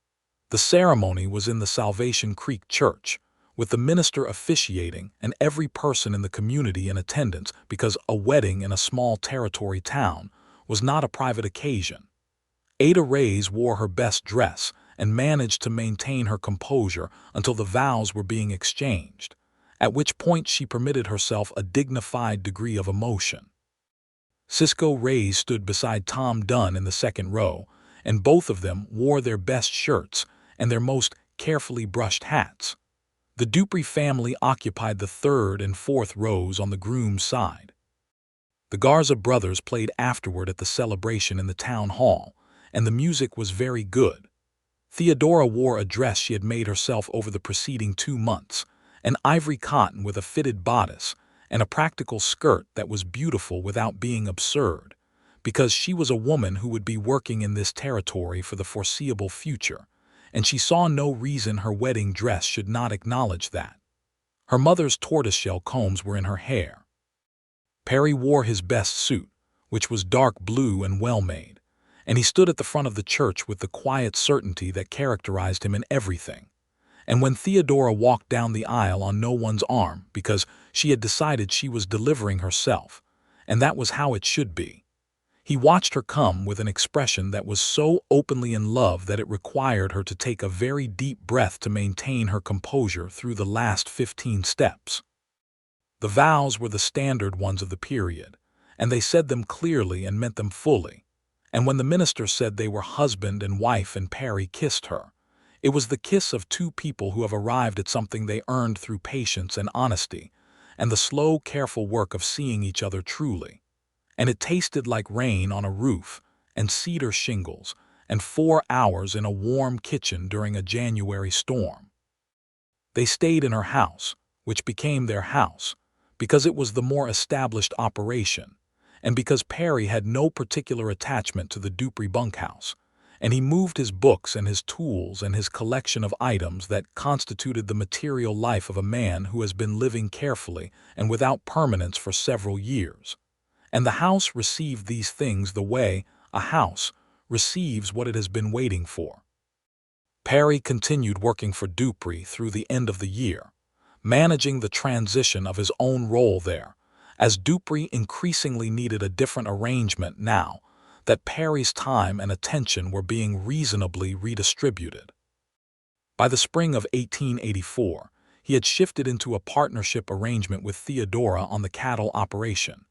The ceremony was in the Salvation Creek Church, with the minister officiating and every person in the community in attendance because a wedding in a small territory town was not a private occasion. Ada Reyes wore her best dress and managed to maintain her composure until the vows were being exchanged, at which point she permitted herself a dignified degree of emotion. Cisco Reyes stood beside Tom Dunn in the second row, and both of them wore their best shirts and their most carefully brushed hats. The Dupree family occupied the third and fourth rows on the groom's side. The Garza brothers played afterward at the celebration in the town hall, and the music was very good. Theodora wore a dress she had made herself over the preceding 2 months, an ivory cotton with a fitted bodice, and a practical skirt that was beautiful without being absurd, because she was a woman who would be working in this territory for the foreseeable future, and she saw no reason her wedding dress should not acknowledge that. Her mother's tortoiseshell combs were in her hair. Perry wore his best suit, which was dark blue and well-made, and he stood at the front of the church with the quiet certainty that characterized him in everything, And when Theodora walked down the aisle on no one's arm because she had decided she was delivering herself, and that was how it should be. He watched her come with an expression that was so openly in love that it required her to take a very deep breath to maintain her composure through the last 15 steps. The vows were the standard ones of the period, and they said them clearly and meant them fully. And when the minister said they were husband and wife and Perry kissed her, it was the kiss of two people who have arrived at something they earned through patience and honesty, and the slow, careful work of seeing each other truly. And it tasted like rain on a roof, and cedar shingles, and 4 hours in a warm kitchen during a January storm. They stayed in her house, which became their house, because it was the more established operation, and because Perry had no particular attachment to the Dupree bunkhouse, and he moved his books and his tools and his collection of items that constituted the material life of a man who has been living carefully and without permanence for several years. And the house received these things the way a house receives what it has been waiting for. Perry continued working for Dupree through the end of the year, managing the transition of his own role there, as Dupree increasingly needed a different arrangement now that Perry's time and attention were being reasonably redistributed. By the spring of 1884, he had shifted into a partnership arrangement with Theodora on the cattle operation,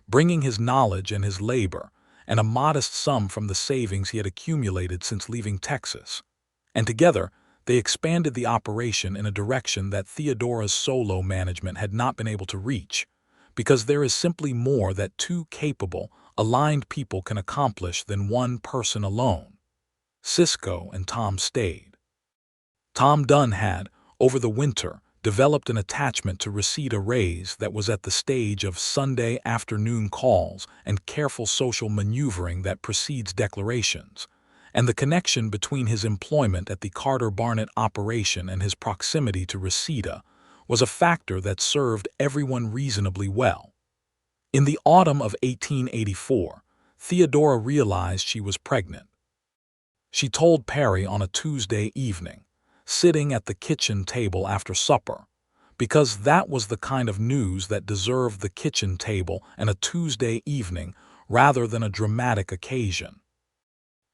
bringing his knowledge and his labor, and a modest sum from the savings he had accumulated since leaving Texas. And together, they expanded the operation in a direction that Theodora's solo management had not been able to reach, because there is simply more that two capable, aligned people can accomplish than one person alone. Cisco and Tom stayed. Tom Dunn had, over the winter, developed an attachment to receipt a raise that was at the stage of Sunday afternoon calls and careful social maneuvering that precedes declarations, and the connection between his employment at the Carter Barnett operation and his proximity to Reseda was a factor that served everyone reasonably well. In the autumn of 1884, Theodora realized she was pregnant. She told Perry on a Tuesday evening, sitting at the kitchen table after supper, because that was the kind of news that deserved the kitchen table and a Tuesday evening rather than a dramatic occasion.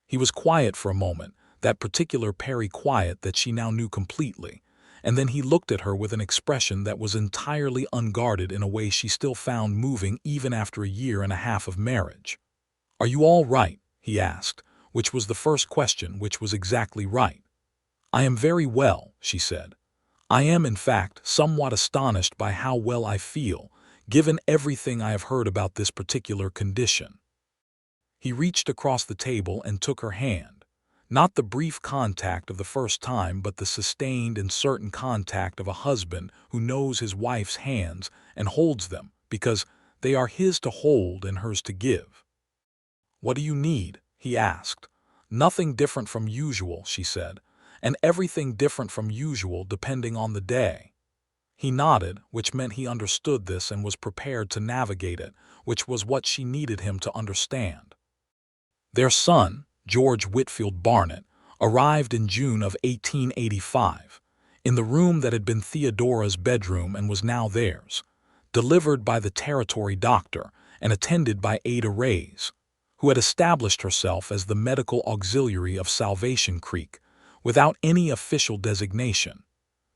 He was quiet for a moment, that particular Perry quiet that she now knew completely, and then he looked at her with an expression that was entirely unguarded in a way she still found moving even after a year and a half of marriage. "Are you all right?" he asked, which was the first question, which was exactly right. "I am very well," she said. "I am, in fact, somewhat astonished by how well I feel, given everything I have heard about this particular condition." He reached across the table and took her hand, not the brief contact of the first time, but the sustained and certain contact of a husband who knows his wife's hands and holds them because they are his to hold and hers to give. "What do you need?" he asked. "Nothing different from usual," she said, "and everything different from usual depending on the day." He nodded, which meant he understood this and was prepared to navigate it, which was what she needed him to understand. Their son, George Whitfield Barnett, arrived in June of 1885, in the room that had been Theodora's bedroom and was now theirs, delivered by the territory doctor and attended by Ada Reyes, who had established herself as the medical auxiliary of Salvation Creek without any official designation,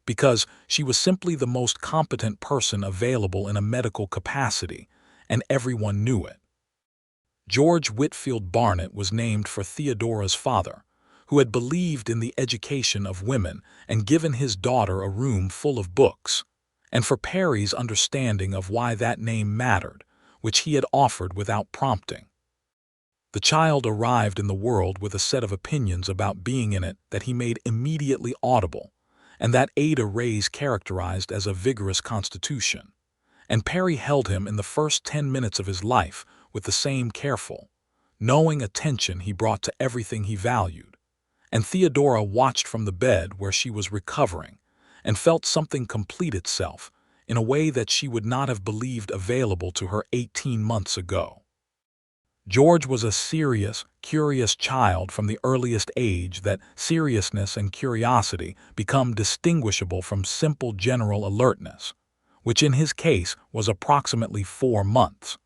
because she was simply the most competent person available in a medical capacity, and everyone knew it. George Whitfield Barnett was named for Theodora's father, who had believed in the education of women and given his daughter a room full of books, and for Perry's understanding of why that name mattered, which he had offered without prompting. The child arrived in the world with a set of opinions about being in it that he made immediately audible, and that Ada Reyes characterized as a vigorous constitution, and Perry held him in the first 10 minutes of his life with the same careful, knowing attention he brought to everything he valued, and Theodora watched from the bed where she was recovering and felt something complete itself in a way that she would not have believed available to her 18 months ago. George was a serious, curious child from the earliest age that seriousness and curiosity become distinguishable from simple general alertness, which in his case was approximately 4 months.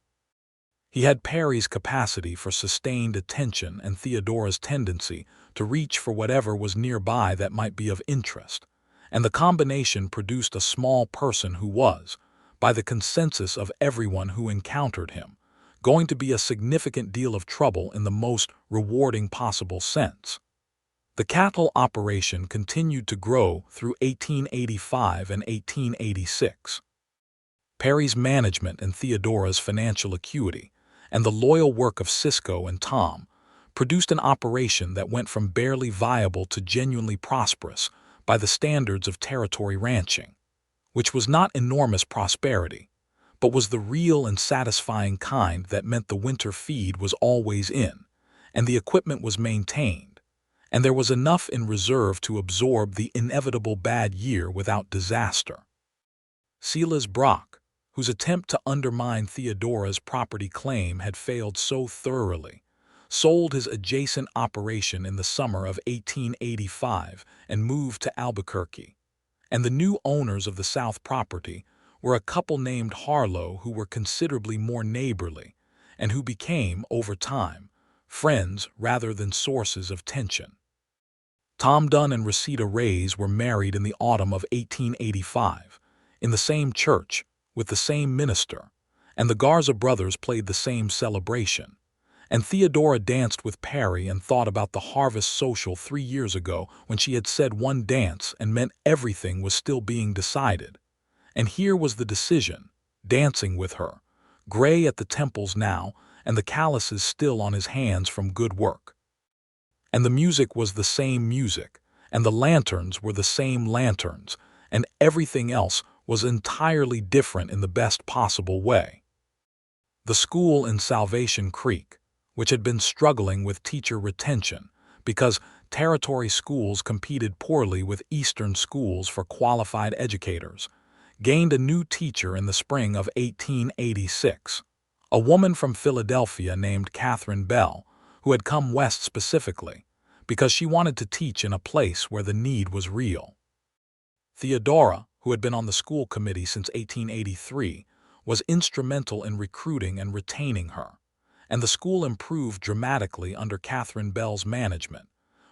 He had Perry's capacity for sustained attention and Theodora's tendency to reach for whatever was nearby that might be of interest, and the combination produced a small person who was, by the consensus of everyone who encountered him, going to be a significant deal of trouble in the most rewarding possible sense. The cattle operation continued to grow through 1885 and 1886. Perry's management and Theodora's financial acuity, and the loyal work of Cisco and Tom, produced an operation that went from barely viable to genuinely prosperous by the standards of territory ranching, which was not enormous prosperity, but was the real and satisfying kind that meant the winter feed was always in, and the equipment was maintained, and there was enough in reserve to absorb the inevitable bad year without disaster. Silas Brock, whose attempt to undermine Theodora's property claim had failed so thoroughly, sold his adjacent operation in the summer of 1885 and moved to Albuquerque, and the new owners of the South property were a couple named Harlow who were considerably more neighborly and who became, over time, friends rather than sources of tension. Tom Dunn and Reseda Reyes were married in the autumn of 1885, in the same church, with the same minister, and the Garza brothers played the same celebration, and Theodora danced with Perry and thought about the harvest social 3 years ago when she had said one dance and meant everything was still being decided. And here was the decision, dancing with her, gray at the temples now and the calluses still on his hands from good work. And the music was the same music, and the lanterns were the same lanterns, and everything else was entirely different in the best possible way. The school in Salvation Creek, which had been struggling with teacher retention because territory schools competed poorly with Eastern schools for qualified educators, gained a new teacher in the spring of 1886, a woman from Philadelphia named Catherine Bell, who had come west specifically because she wanted to teach in a place where the need was real. Theodora, who had been on the school committee since 1883, was instrumental in recruiting and retaining her, and the school improved dramatically under Catherine Bell's management,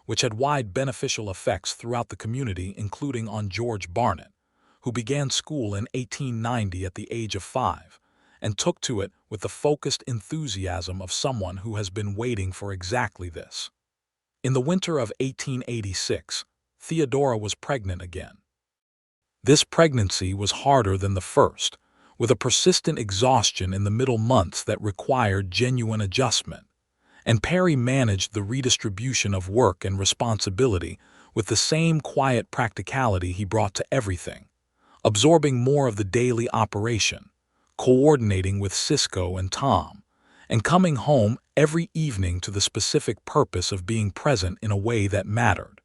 which had wide beneficial effects throughout the community, including on George Barnett, who began school in 1890 at the age of 5, and took to it with the focused enthusiasm of someone who has been waiting for exactly this. In the winter of 1886, Theodora was pregnant again. This pregnancy was harder than the first, with a persistent exhaustion in the middle months that required genuine adjustment, and Perry managed the redistribution of work and responsibility with the same quiet practicality he brought to everything, absorbing more of the daily operation, coordinating with Cisco and Tom, and coming home every evening to the specific purpose of being present in a way that mattered.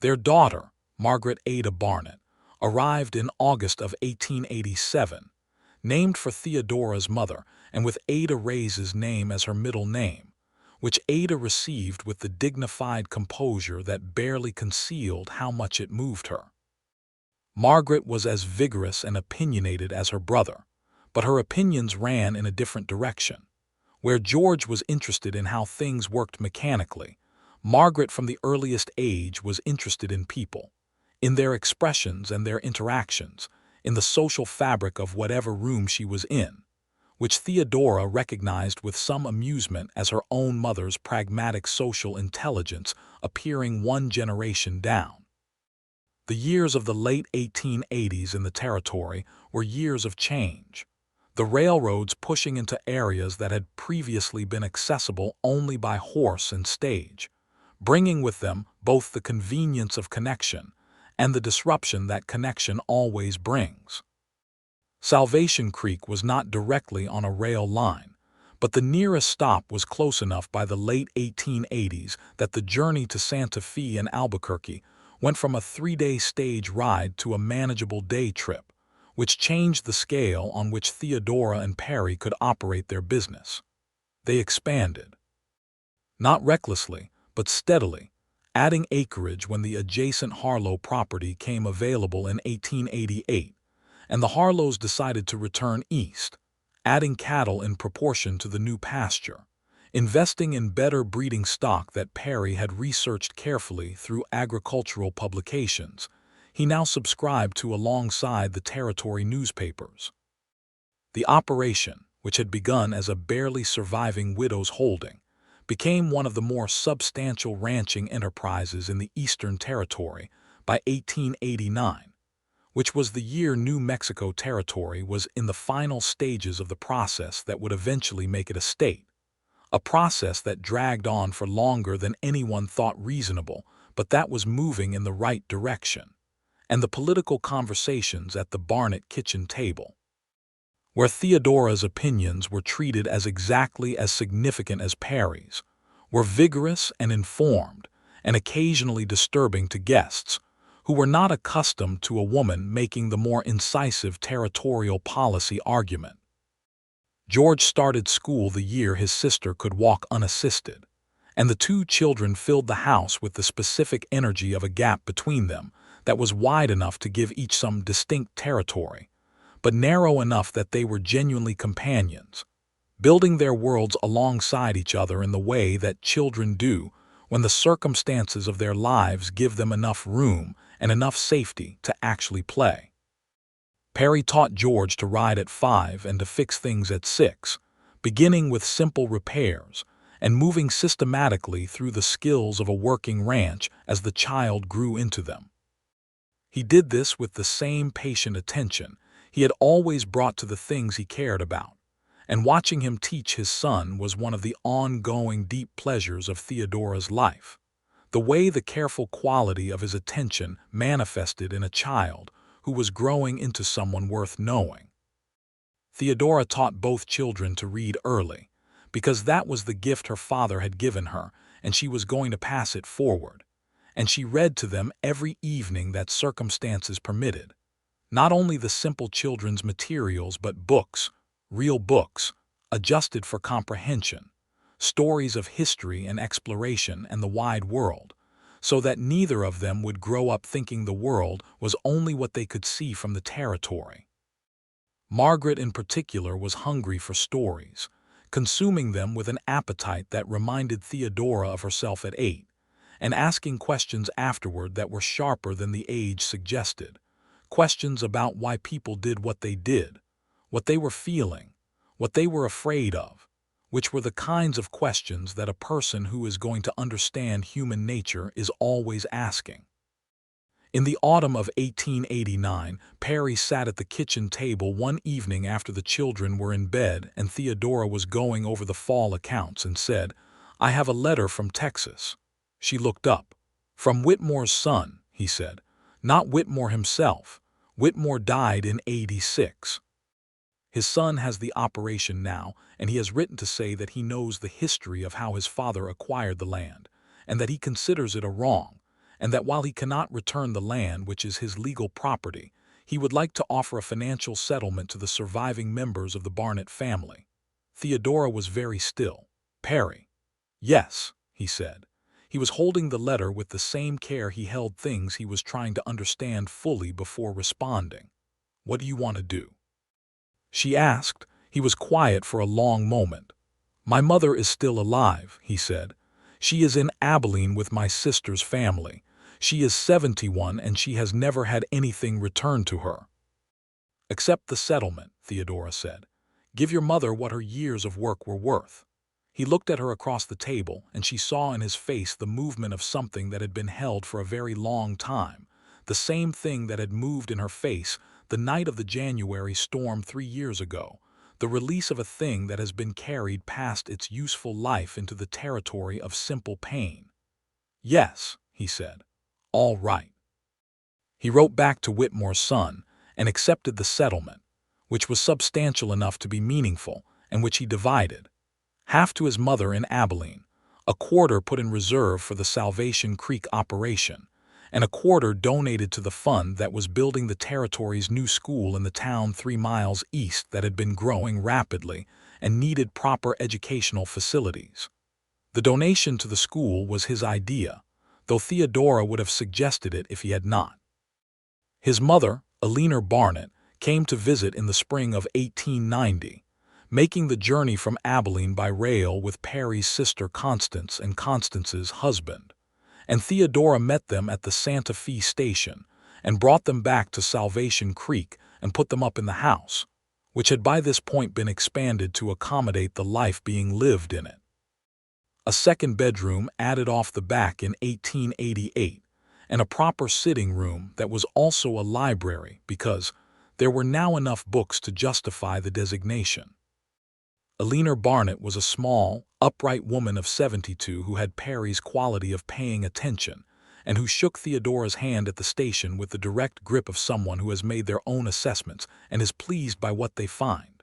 Their daughter, Margaret Ada Barnett, arrived in August of 1887, named for Theodora's mother and with Ada Reyes's name as her middle name, which Ada received with the dignified composure that barely concealed how much it moved her. Margaret was as vigorous and opinionated as her brother, but her opinions ran in a different direction. Where George was interested in how things worked mechanically, Margaret from the earliest age was interested in people, in their expressions and their interactions, in the social fabric of whatever room she was in, which Theodora recognized with some amusement as her own mother's pragmatic social intelligence appearing one generation down. The years of the late 1880s in the territory were years of change, the railroads pushing into areas that had previously been accessible only by horse and stage, bringing with them both the convenience of connection and the disruption that connection always brings. Salvation Creek was not directly on a rail line, but the nearest stop was close enough by the late 1880s that the journey to Santa Fe and Albuquerque went from a 3-day stage ride to a manageable day trip, which changed the scale on which Theodora and Perry could operate their business. They expanded. Not recklessly, but steadily, adding acreage when the adjacent Harlow property came available in 1888, and the Harlows decided to return east, adding cattle in proportion to the new pasture, investing in better breeding stock that Perry had researched carefully through agricultural publications. He now subscribed to alongside the territory newspapers. The operation, which had begun as a barely surviving widow's holding, became one of the more substantial ranching enterprises in the Eastern Territory by 1889, which was the year New Mexico Territory was in the final stages of the process that would eventually make it a state, a process that dragged on for longer than anyone thought reasonable, but that was moving in the right direction. And the political conversations at the Barnett kitchen table, where Theodora's opinions were treated as exactly as significant as Perry's, were vigorous and informed, and occasionally disturbing to guests who were not accustomed to a woman making the more incisive territorial policy argument. George started school the year his sister could walk unassisted, and the two children filled the house with the specific energy of a gap between them that was wide enough to give each some distinct territory, but narrow enough that they were genuinely companions, building their worlds alongside each other in the way that children do when the circumstances of their lives give them enough room and enough safety to actually play. Perry taught George to ride at 5 and to fix things at 6, beginning with simple repairs and moving systematically through the skills of a working ranch as the child grew into them. He did this with the same patient attention he had always brought to the things he cared about, and watching him teach his son was one of the ongoing deep pleasures of Theodora's life. The way the careful quality of his attention manifested in a child who was growing into someone worth knowing. Theodora taught both children to read early, because that was the gift her father had given her, and she was going to pass it forward. And she read to them every evening that circumstances permitted. Not only the simple children's materials, but books, real books, adjusted for comprehension, stories of history and exploration and the wide world, so that neither of them would grow up thinking the world was only what they could see from the territory. Margaret in particular was hungry for stories, consuming them with an appetite that reminded Theodora of herself at 8, and asking questions afterward that were sharper than the age suggested. Questions about why people did what they were feeling, what they were afraid of, which were the kinds of questions that a person who is going to understand human nature is always asking. In the autumn of 1889, Perry sat at the kitchen table one evening after the children were in bed and Theodora was going over the fall accounts and said, "I have a letter from Texas." She looked up. "From Whitmore's son," he said. "Not Whitmore himself. Whitmore died in '86. His son has the operation now, and he has written to say that he knows the history of how his father acquired the land, and that he considers it a wrong, and that while he cannot return the land, which is his legal property, he would like to offer a financial settlement to the surviving members of the Barnett family." Theodora was very still. "Perry." "Yes," he said. He was holding the letter with the same care he held things he was trying to understand fully before responding. "What do you want to do?" she asked. He was quiet for a long moment. "My mother is still alive," he said. "She is in Abilene with my sister's family. She is 71 and she has never had anything returned to her." "Except the settlement," Theodora said. "Give your mother what her years of work were worth." He looked at her across the table, and she saw in his face the movement of something that had been held for a very long time, the same thing that had moved in her face the night of the January storm 3 years ago, the release of a thing that has been carried past its useful life into the territory of simple pain. "Yes," he said. "All right." He wrote back to Whitmore's son and accepted the settlement, which was substantial enough to be meaningful, and which he divided. Half to his mother in Abilene, a quarter put in reserve for the Salvation Creek operation, and a quarter donated to the fund that was building the territory's new school in the town 3 miles east that had been growing rapidly and needed proper educational facilities. The donation to the school was his idea, though Theodora would have suggested it if he had not. His mother, Perry Barnett, came to visit in the spring of 1890, making the journey from Abilene by rail with Perry's sister Constance and Constance's husband, and Theodora met them at the Santa Fe station and brought them back to Salvation Creek and put them up in the house, which had by this point been expanded to accommodate the life being lived in it. A second bedroom added off the back in 1888, and a proper sitting room that was also a library because there were now enough books to justify the designation. Perry Barnett was a small, upright woman of 72 who had Perry's quality of paying attention and who shook Theodora's hand at the station with the direct grip of someone who has made their own assessments and is pleased by what they find.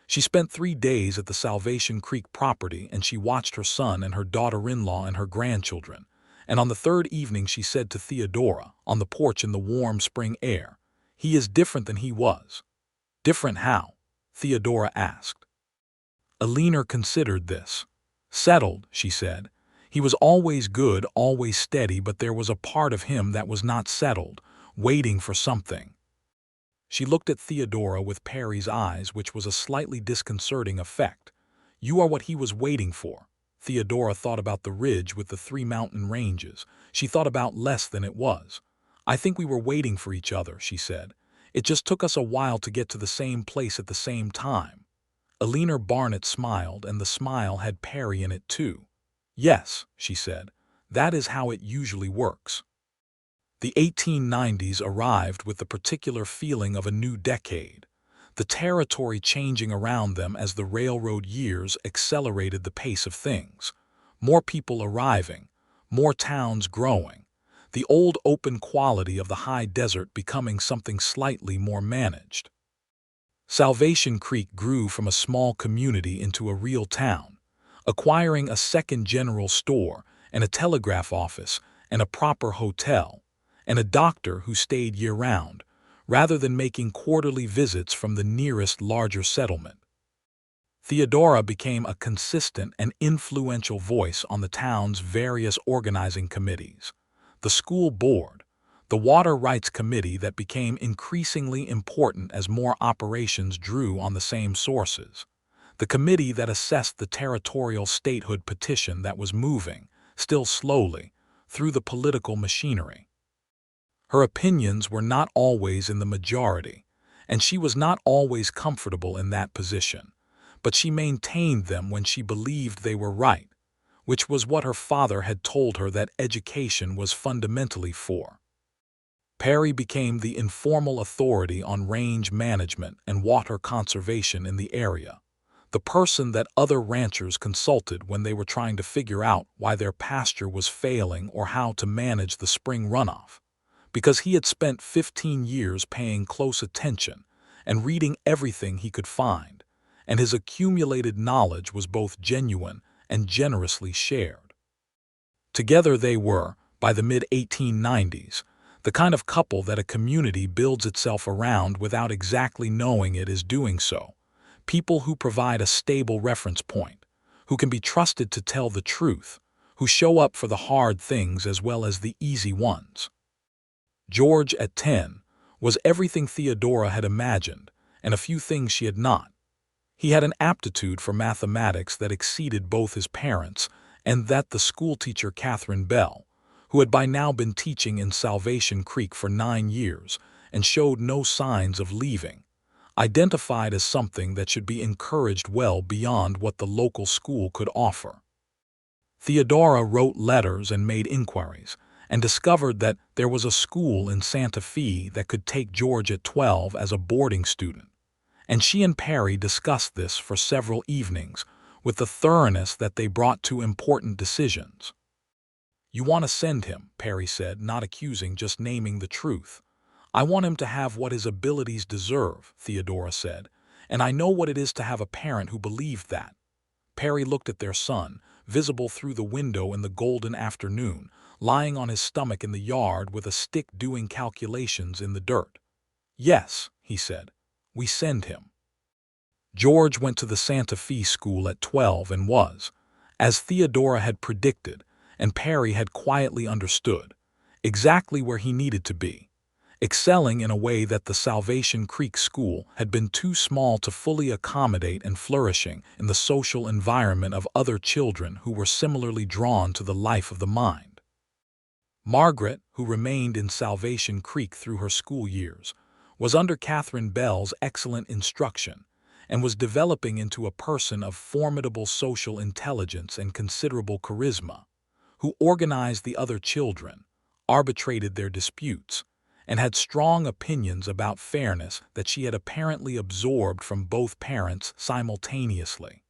She spent 3 days at the Salvation Creek property, and she watched her son and her daughter-in-law and her grandchildren, and on the third evening she said to Theodora, on the porch in the warm spring air, "He is different than he was." "Different how?" Theodora asked. Perry considered this. "Settled," she said. "He was always good, always steady, but there was a part of him that was not settled, waiting for something." She looked at Theodora with Perry's eyes, which was a slightly disconcerting effect. "You are what he was waiting for." Theodora thought about the ridge with the 3 mountain ranges. She thought about less than it was. "I think we were waiting for each other," she said. "It just took us a while to get to the same place at the same time." Perry Barnett smiled, and the smile had Perry in it too. "Yes," she said, "that is how it usually works." The 1890s arrived with the particular feeling of a new decade, the territory changing around them as the railroad years accelerated the pace of things. More people arriving, more towns growing, the old open quality of the high desert becoming something slightly more managed. Salvation Creek grew from a small community into a real town, acquiring a second general store and a telegraph office and a proper hotel, and a doctor who stayed year-round, rather than making quarterly visits from the nearest larger settlement. Theodora became a consistent and influential voice on the town's various organizing committees, the school board, the water rights committee that became increasingly important as more operations drew on the same sources, the committee that assessed the territorial statehood petition that was moving, still slowly, through the political machinery. Her opinions were not always in the majority, and she was not always comfortable in that position, but she maintained them when she believed they were right, which was what her father had told her that education was fundamentally for. Perry became the informal authority on range management and water conservation in the area, the person that other ranchers consulted when they were trying to figure out why their pasture was failing or how to manage the spring runoff, because he had spent 15 years paying close attention and reading everything he could find, and his accumulated knowledge was both genuine and generously shared. Together they were, by the mid-1890s, the kind of couple that a community builds itself around without exactly knowing it is doing so, people who provide a stable reference point, who can be trusted to tell the truth, who show up for the hard things as well as the easy ones. George, at 10, was everything Theodora had imagined, and a few things she had not. He had an aptitude for mathematics that exceeded both his parents and that the schoolteacher Catherine Bell, who had by now been teaching in Salvation Creek for 9 years and showed no signs of leaving, identified as something that should be encouraged well beyond what the local school could offer. Theodora wrote letters and made inquiries, and discovered that there was a school in Santa Fe that could take George at 12 as a boarding student, and she and Perry discussed this for several evenings with the thoroughness that they brought to important decisions. "You want to send him," Perry said, not accusing, just naming the truth. "I want him to have what his abilities deserve," Theodora said, "and I know what it is to have a parent who believed that." Perry looked at their son, visible through the window in the golden afternoon, lying on his stomach in the yard with a stick doing calculations in the dirt. "Yes," he said, "we send him." George went to the Santa Fe school at 12 and was, as Theodora had predicted and Perry had quietly understood, exactly where he needed to be, excelling in a way that the Salvation Creek School had been too small to fully accommodate and flourishing in the social environment of other children who were similarly drawn to the life of the mind. Margaret, who remained in Salvation Creek through her school years, was under Catherine Bell's excellent instruction and was developing into a person of formidable social intelligence and considerable charisma, who organized the other children, arbitrated their disputes, and had strong opinions about fairness that she had apparently absorbed from both parents simultaneously.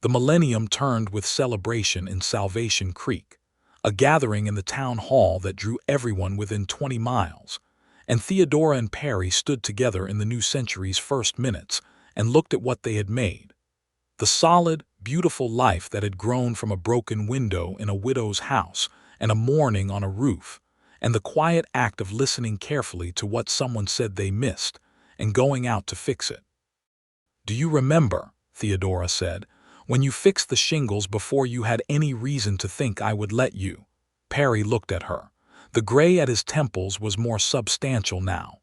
The millennium turned with celebration in Salvation Creek, a gathering in the town hall that drew everyone within 20 miles, and Theodora and Perry stood together in the new century's first minutes and looked at what they had made. The solid, beautiful life that had grown from a broken window in a widow's house and a morning on a roof, and the quiet act of listening carefully to what someone said they missed and going out to fix it. "Do you remember," Theodora said, "when you fixed the shingles before you had any reason to think I would let you?" Perry looked at her. The gray at his temples was more substantial now.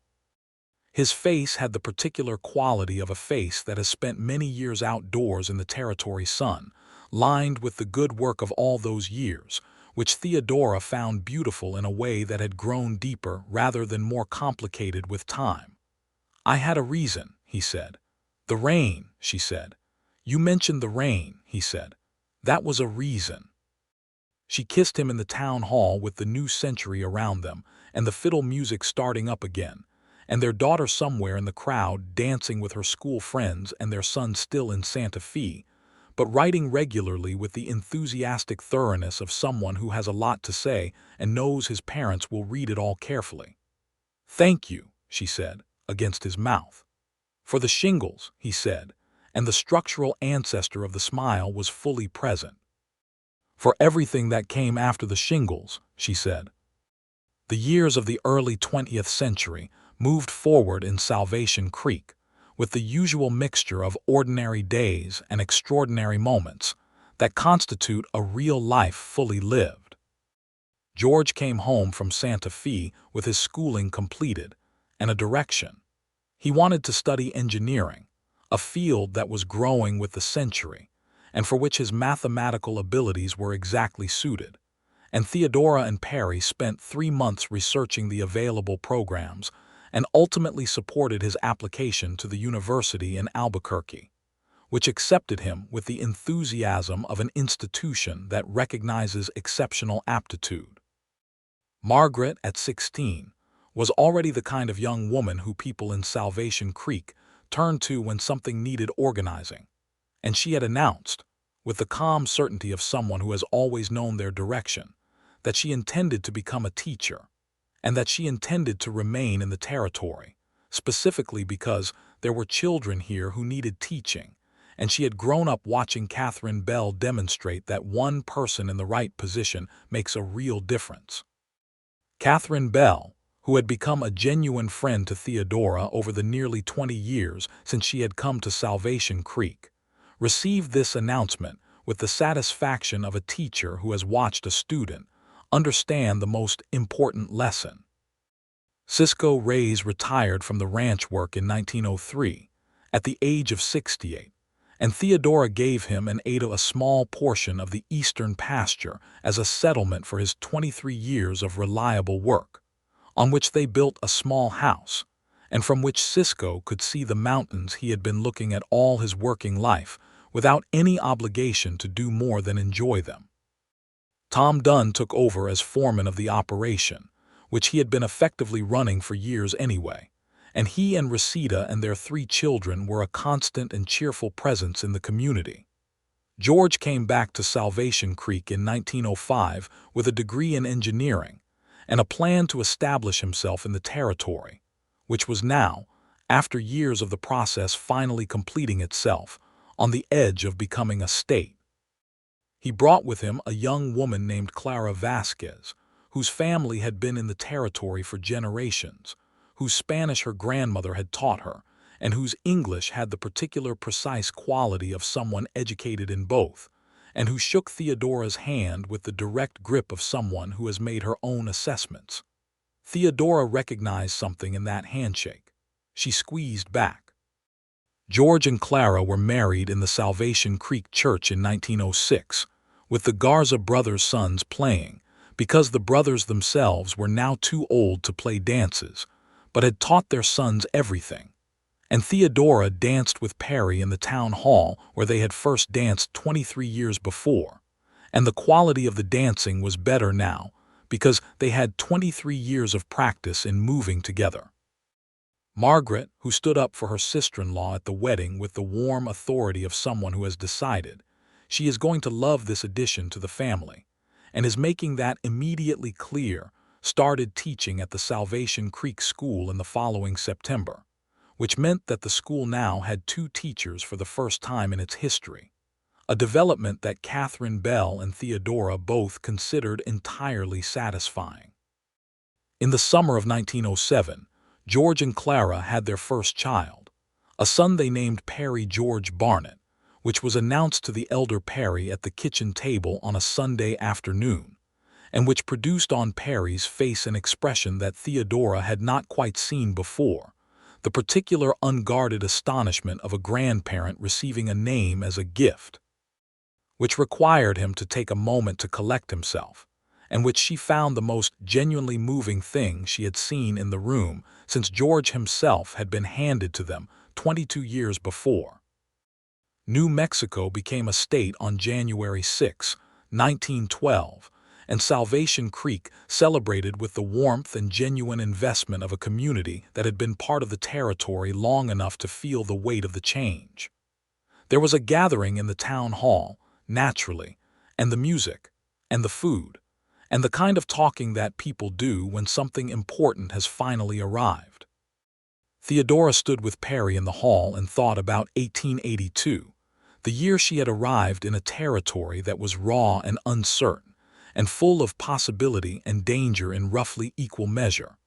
His face had the particular quality of a face that has spent many years outdoors in the territory sun, lined with the good work of all those years, which Theodora found beautiful in a way that had grown deeper rather than more complicated with time. "I had a reason," he said. "The rain," she said. "You mentioned the rain," he said. "That was a reason." She kissed him in the town hall with the new century around them and the fiddle music starting up again, and their daughter somewhere in the crowd dancing with her school friends and their son still in Santa Fe, but writing regularly with the enthusiastic thoroughness of someone who has a lot to say and knows his parents will read it all carefully. "Thank you," she said, against his mouth. "For the shingles," he said, and the structural ancestor of the smile was fully present. "For everything that came after the shingles," she said. The years of the early 20th century moved forward in Salvation Creek, with the usual mixture of ordinary days and extraordinary moments that constitute a real life fully lived. George came home from Santa Fe with his schooling completed and a direction. He wanted to study engineering, a field that was growing with the century, and for which his mathematical abilities were exactly suited. And Theodora and Perry spent 3 months researching the available programs and ultimately supported his application to the university in Albuquerque, which accepted him with the enthusiasm of an institution that recognizes exceptional aptitude. Margaret, at 16, was already the kind of young woman who people in Salvation Creek turned to when something needed organizing, and she had announced, with the calm certainty of someone who has always known their direction, that she intended to become a teacher, and that she intended to remain in the territory, specifically because there were children here who needed teaching, and she had grown up watching Catherine Bell demonstrate that one person in the right position makes a real difference. Catherine Bell, who had become a genuine friend to Theodora over the nearly 20 years since she had come to Salvation Creek, received this announcement with the satisfaction of a teacher who has watched a student understand the most important lesson. Cisco Reyes retired from the ranch work in 1903, at the age of 68, and Theodora gave him and Ada a small portion of the eastern pasture as a settlement for his 23 years of reliable work, on which they built a small house, and from which Cisco could see the mountains he had been looking at all his working life without any obligation to do more than enjoy them. Tom Dunn took over as foreman of the operation, which he had been effectively running for years anyway, and he and Reseda and their 3 children were a constant and cheerful presence in the community. George came back to Salvation Creek in 1905 with a degree in engineering and a plan to establish himself in the territory, which was now, after years of the process finally completing itself, on the edge of becoming a state. He brought with him a young woman named Clara Vasquez, whose family had been in the territory for generations, whose Spanish her grandmother had taught her, and whose English had the particular precise quality of someone educated in both, and who shook Theodora's hand with the direct grip of someone who has made her own assessments. Theodora recognized something in that handshake. She squeezed back. George and Clara were married in the Salvation Creek Church in 1906, with the Garza brothers' sons playing, because the brothers themselves were now too old to play dances, but had taught their sons everything. And Theodora danced with Perry in the town hall where they had first danced 23 years before, and the quality of the dancing was better now because they had 23 years of practice in moving together. Margaret, who stood up for her sister-in-law at the wedding with the warm authority of someone who has decided she is going to love this addition to the family, and is making that immediately clear, started teaching at the Salvation Creek School in the following September, which meant that the school now had 2 teachers for the first time in its history, a development that Catherine Bell and Theodora both considered entirely satisfying. In the summer of 1907, George and Clara had their first child, a son they named Perry George Barnett, which was announced to the elder Perry at the kitchen table on a Sunday afternoon, and which produced on Perry's face an expression that Theodora had not quite seen before, the particular unguarded astonishment of a grandparent receiving a name as a gift, which required him to take a moment to collect himself, and which she found the most genuinely moving thing she had seen in the room since George himself had been handed to them 22 years before. New Mexico became a state on January 6, 1912, and Salvation Creek celebrated with the warmth and genuine investment of a community that had been part of the territory long enough to feel the weight of the change. There was a gathering in the town hall, naturally, and the music, and the food, and the kind of talking that people do when something important has finally arrived. Theodora stood with Perry in the hall and thought about 1882, the year she had arrived in a territory that was raw and uncertain, and full of possibility and danger in roughly equal measure.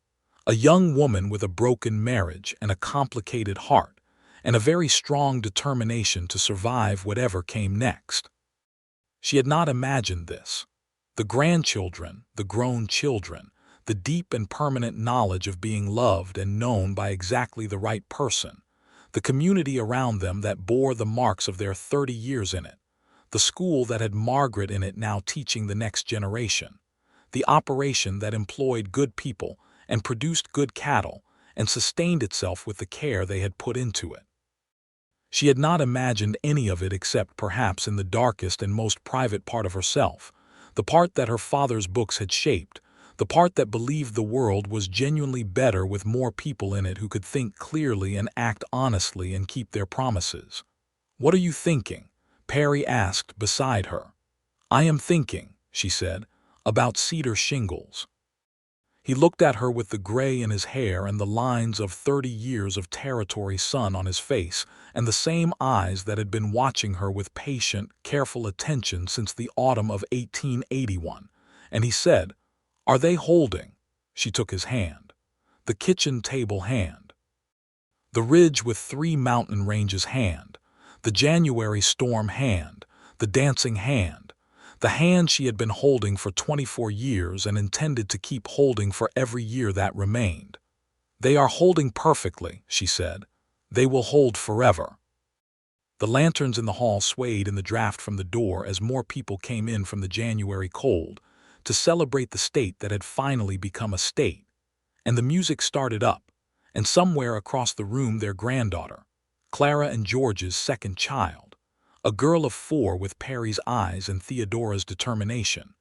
A young woman with a broken marriage and a complicated heart, and a very strong determination to survive whatever came next. She had not imagined this. The grandchildren, the grown children, the deep and permanent knowledge of being loved and known by exactly the right person, the community around them that bore the marks of their 30 years in it, the school that had Margaret in it now teaching the next generation, the operation that employed good people and produced good cattle and sustained itself with the care they had put into it. She had not imagined any of it except perhaps in the darkest and most private part of herself, the part that her father's books had shaped, the part that believed the world was genuinely better with more people in it who could think clearly and act honestly and keep their promises. "What are you thinking?" Perry asked beside her. "I am thinking," she said, "about cedar shingles." He looked at her with the gray in his hair and the lines of 30 years of territory sun on his face, and the same eyes that had been watching her with patient, careful attention since the autumn of 1881, and he said, "Are they holding?" She took his hand. "The kitchen table hand. The ridge with 3 mountain ranges hand. The January storm hand. The dancing hand. The hand she had been holding for 24 years and intended to keep holding for every year that remained. They are holding perfectly," she said. "They will hold forever." The lanterns in the hall swayed in the draft from the door as more people came in from the January cold to celebrate the state that had finally become a state, and the music started up, and somewhere across the room their granddaughter, Clara and George's second child, a girl of 4 with Perry's eyes and Theodora's determination,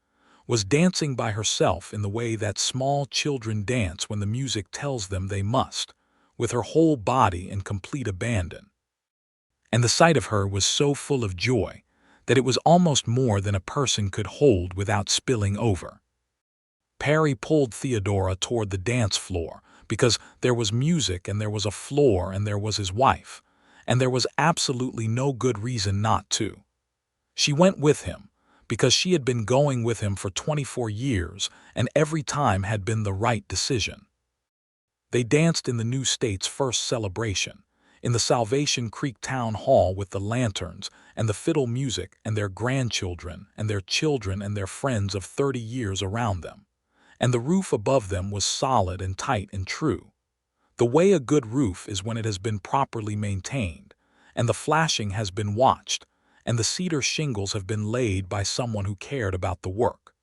was dancing by herself in the way that small children dance when the music tells them they must, with her whole body in complete abandon. And the sight of her was so full of joy that it was almost more than a person could hold without spilling over. Perry pulled Theodora toward the dance floor because there was music and there was a floor and there was his wife, and there was absolutely no good reason not to. She went with him because she had been going with him for 24 years and every time had been the right decision. They danced in the new state's first celebration, in the Salvation Creek Town Hall with the lanterns and the fiddle music and their grandchildren and their children and their friends of 30 years around them. And the roof above them was solid and tight and true. The way a good roof is when it has been properly maintained, and the flashing has been watched, and the cedar shingles have been laid by someone who cared about the work.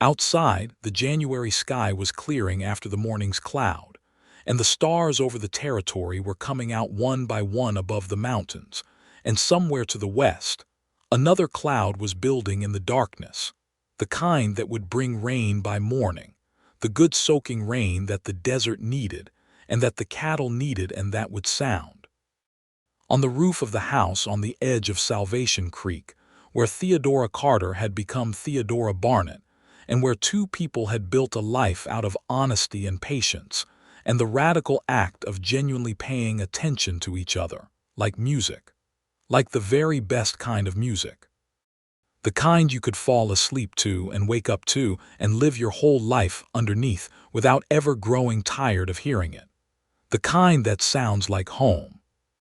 Outside, the January sky was clearing after the morning's cloud, and the stars over the territory were coming out one by one above the mountains, and somewhere to the west, another cloud was building in the darkness, the kind that would bring rain by morning, the good soaking rain that the desert needed, and that the cattle needed, and that would sound. On the roof of the house on the edge of Salvation Creek, where Theodora Carter had become Theodora Barnett, and where two people had built a life out of honesty and patience, and the radical act of genuinely paying attention to each other, like music, like the very best kind of music. The kind you could fall asleep to and wake up to and live your whole life underneath without ever growing tired of hearing it. The kind that sounds like home.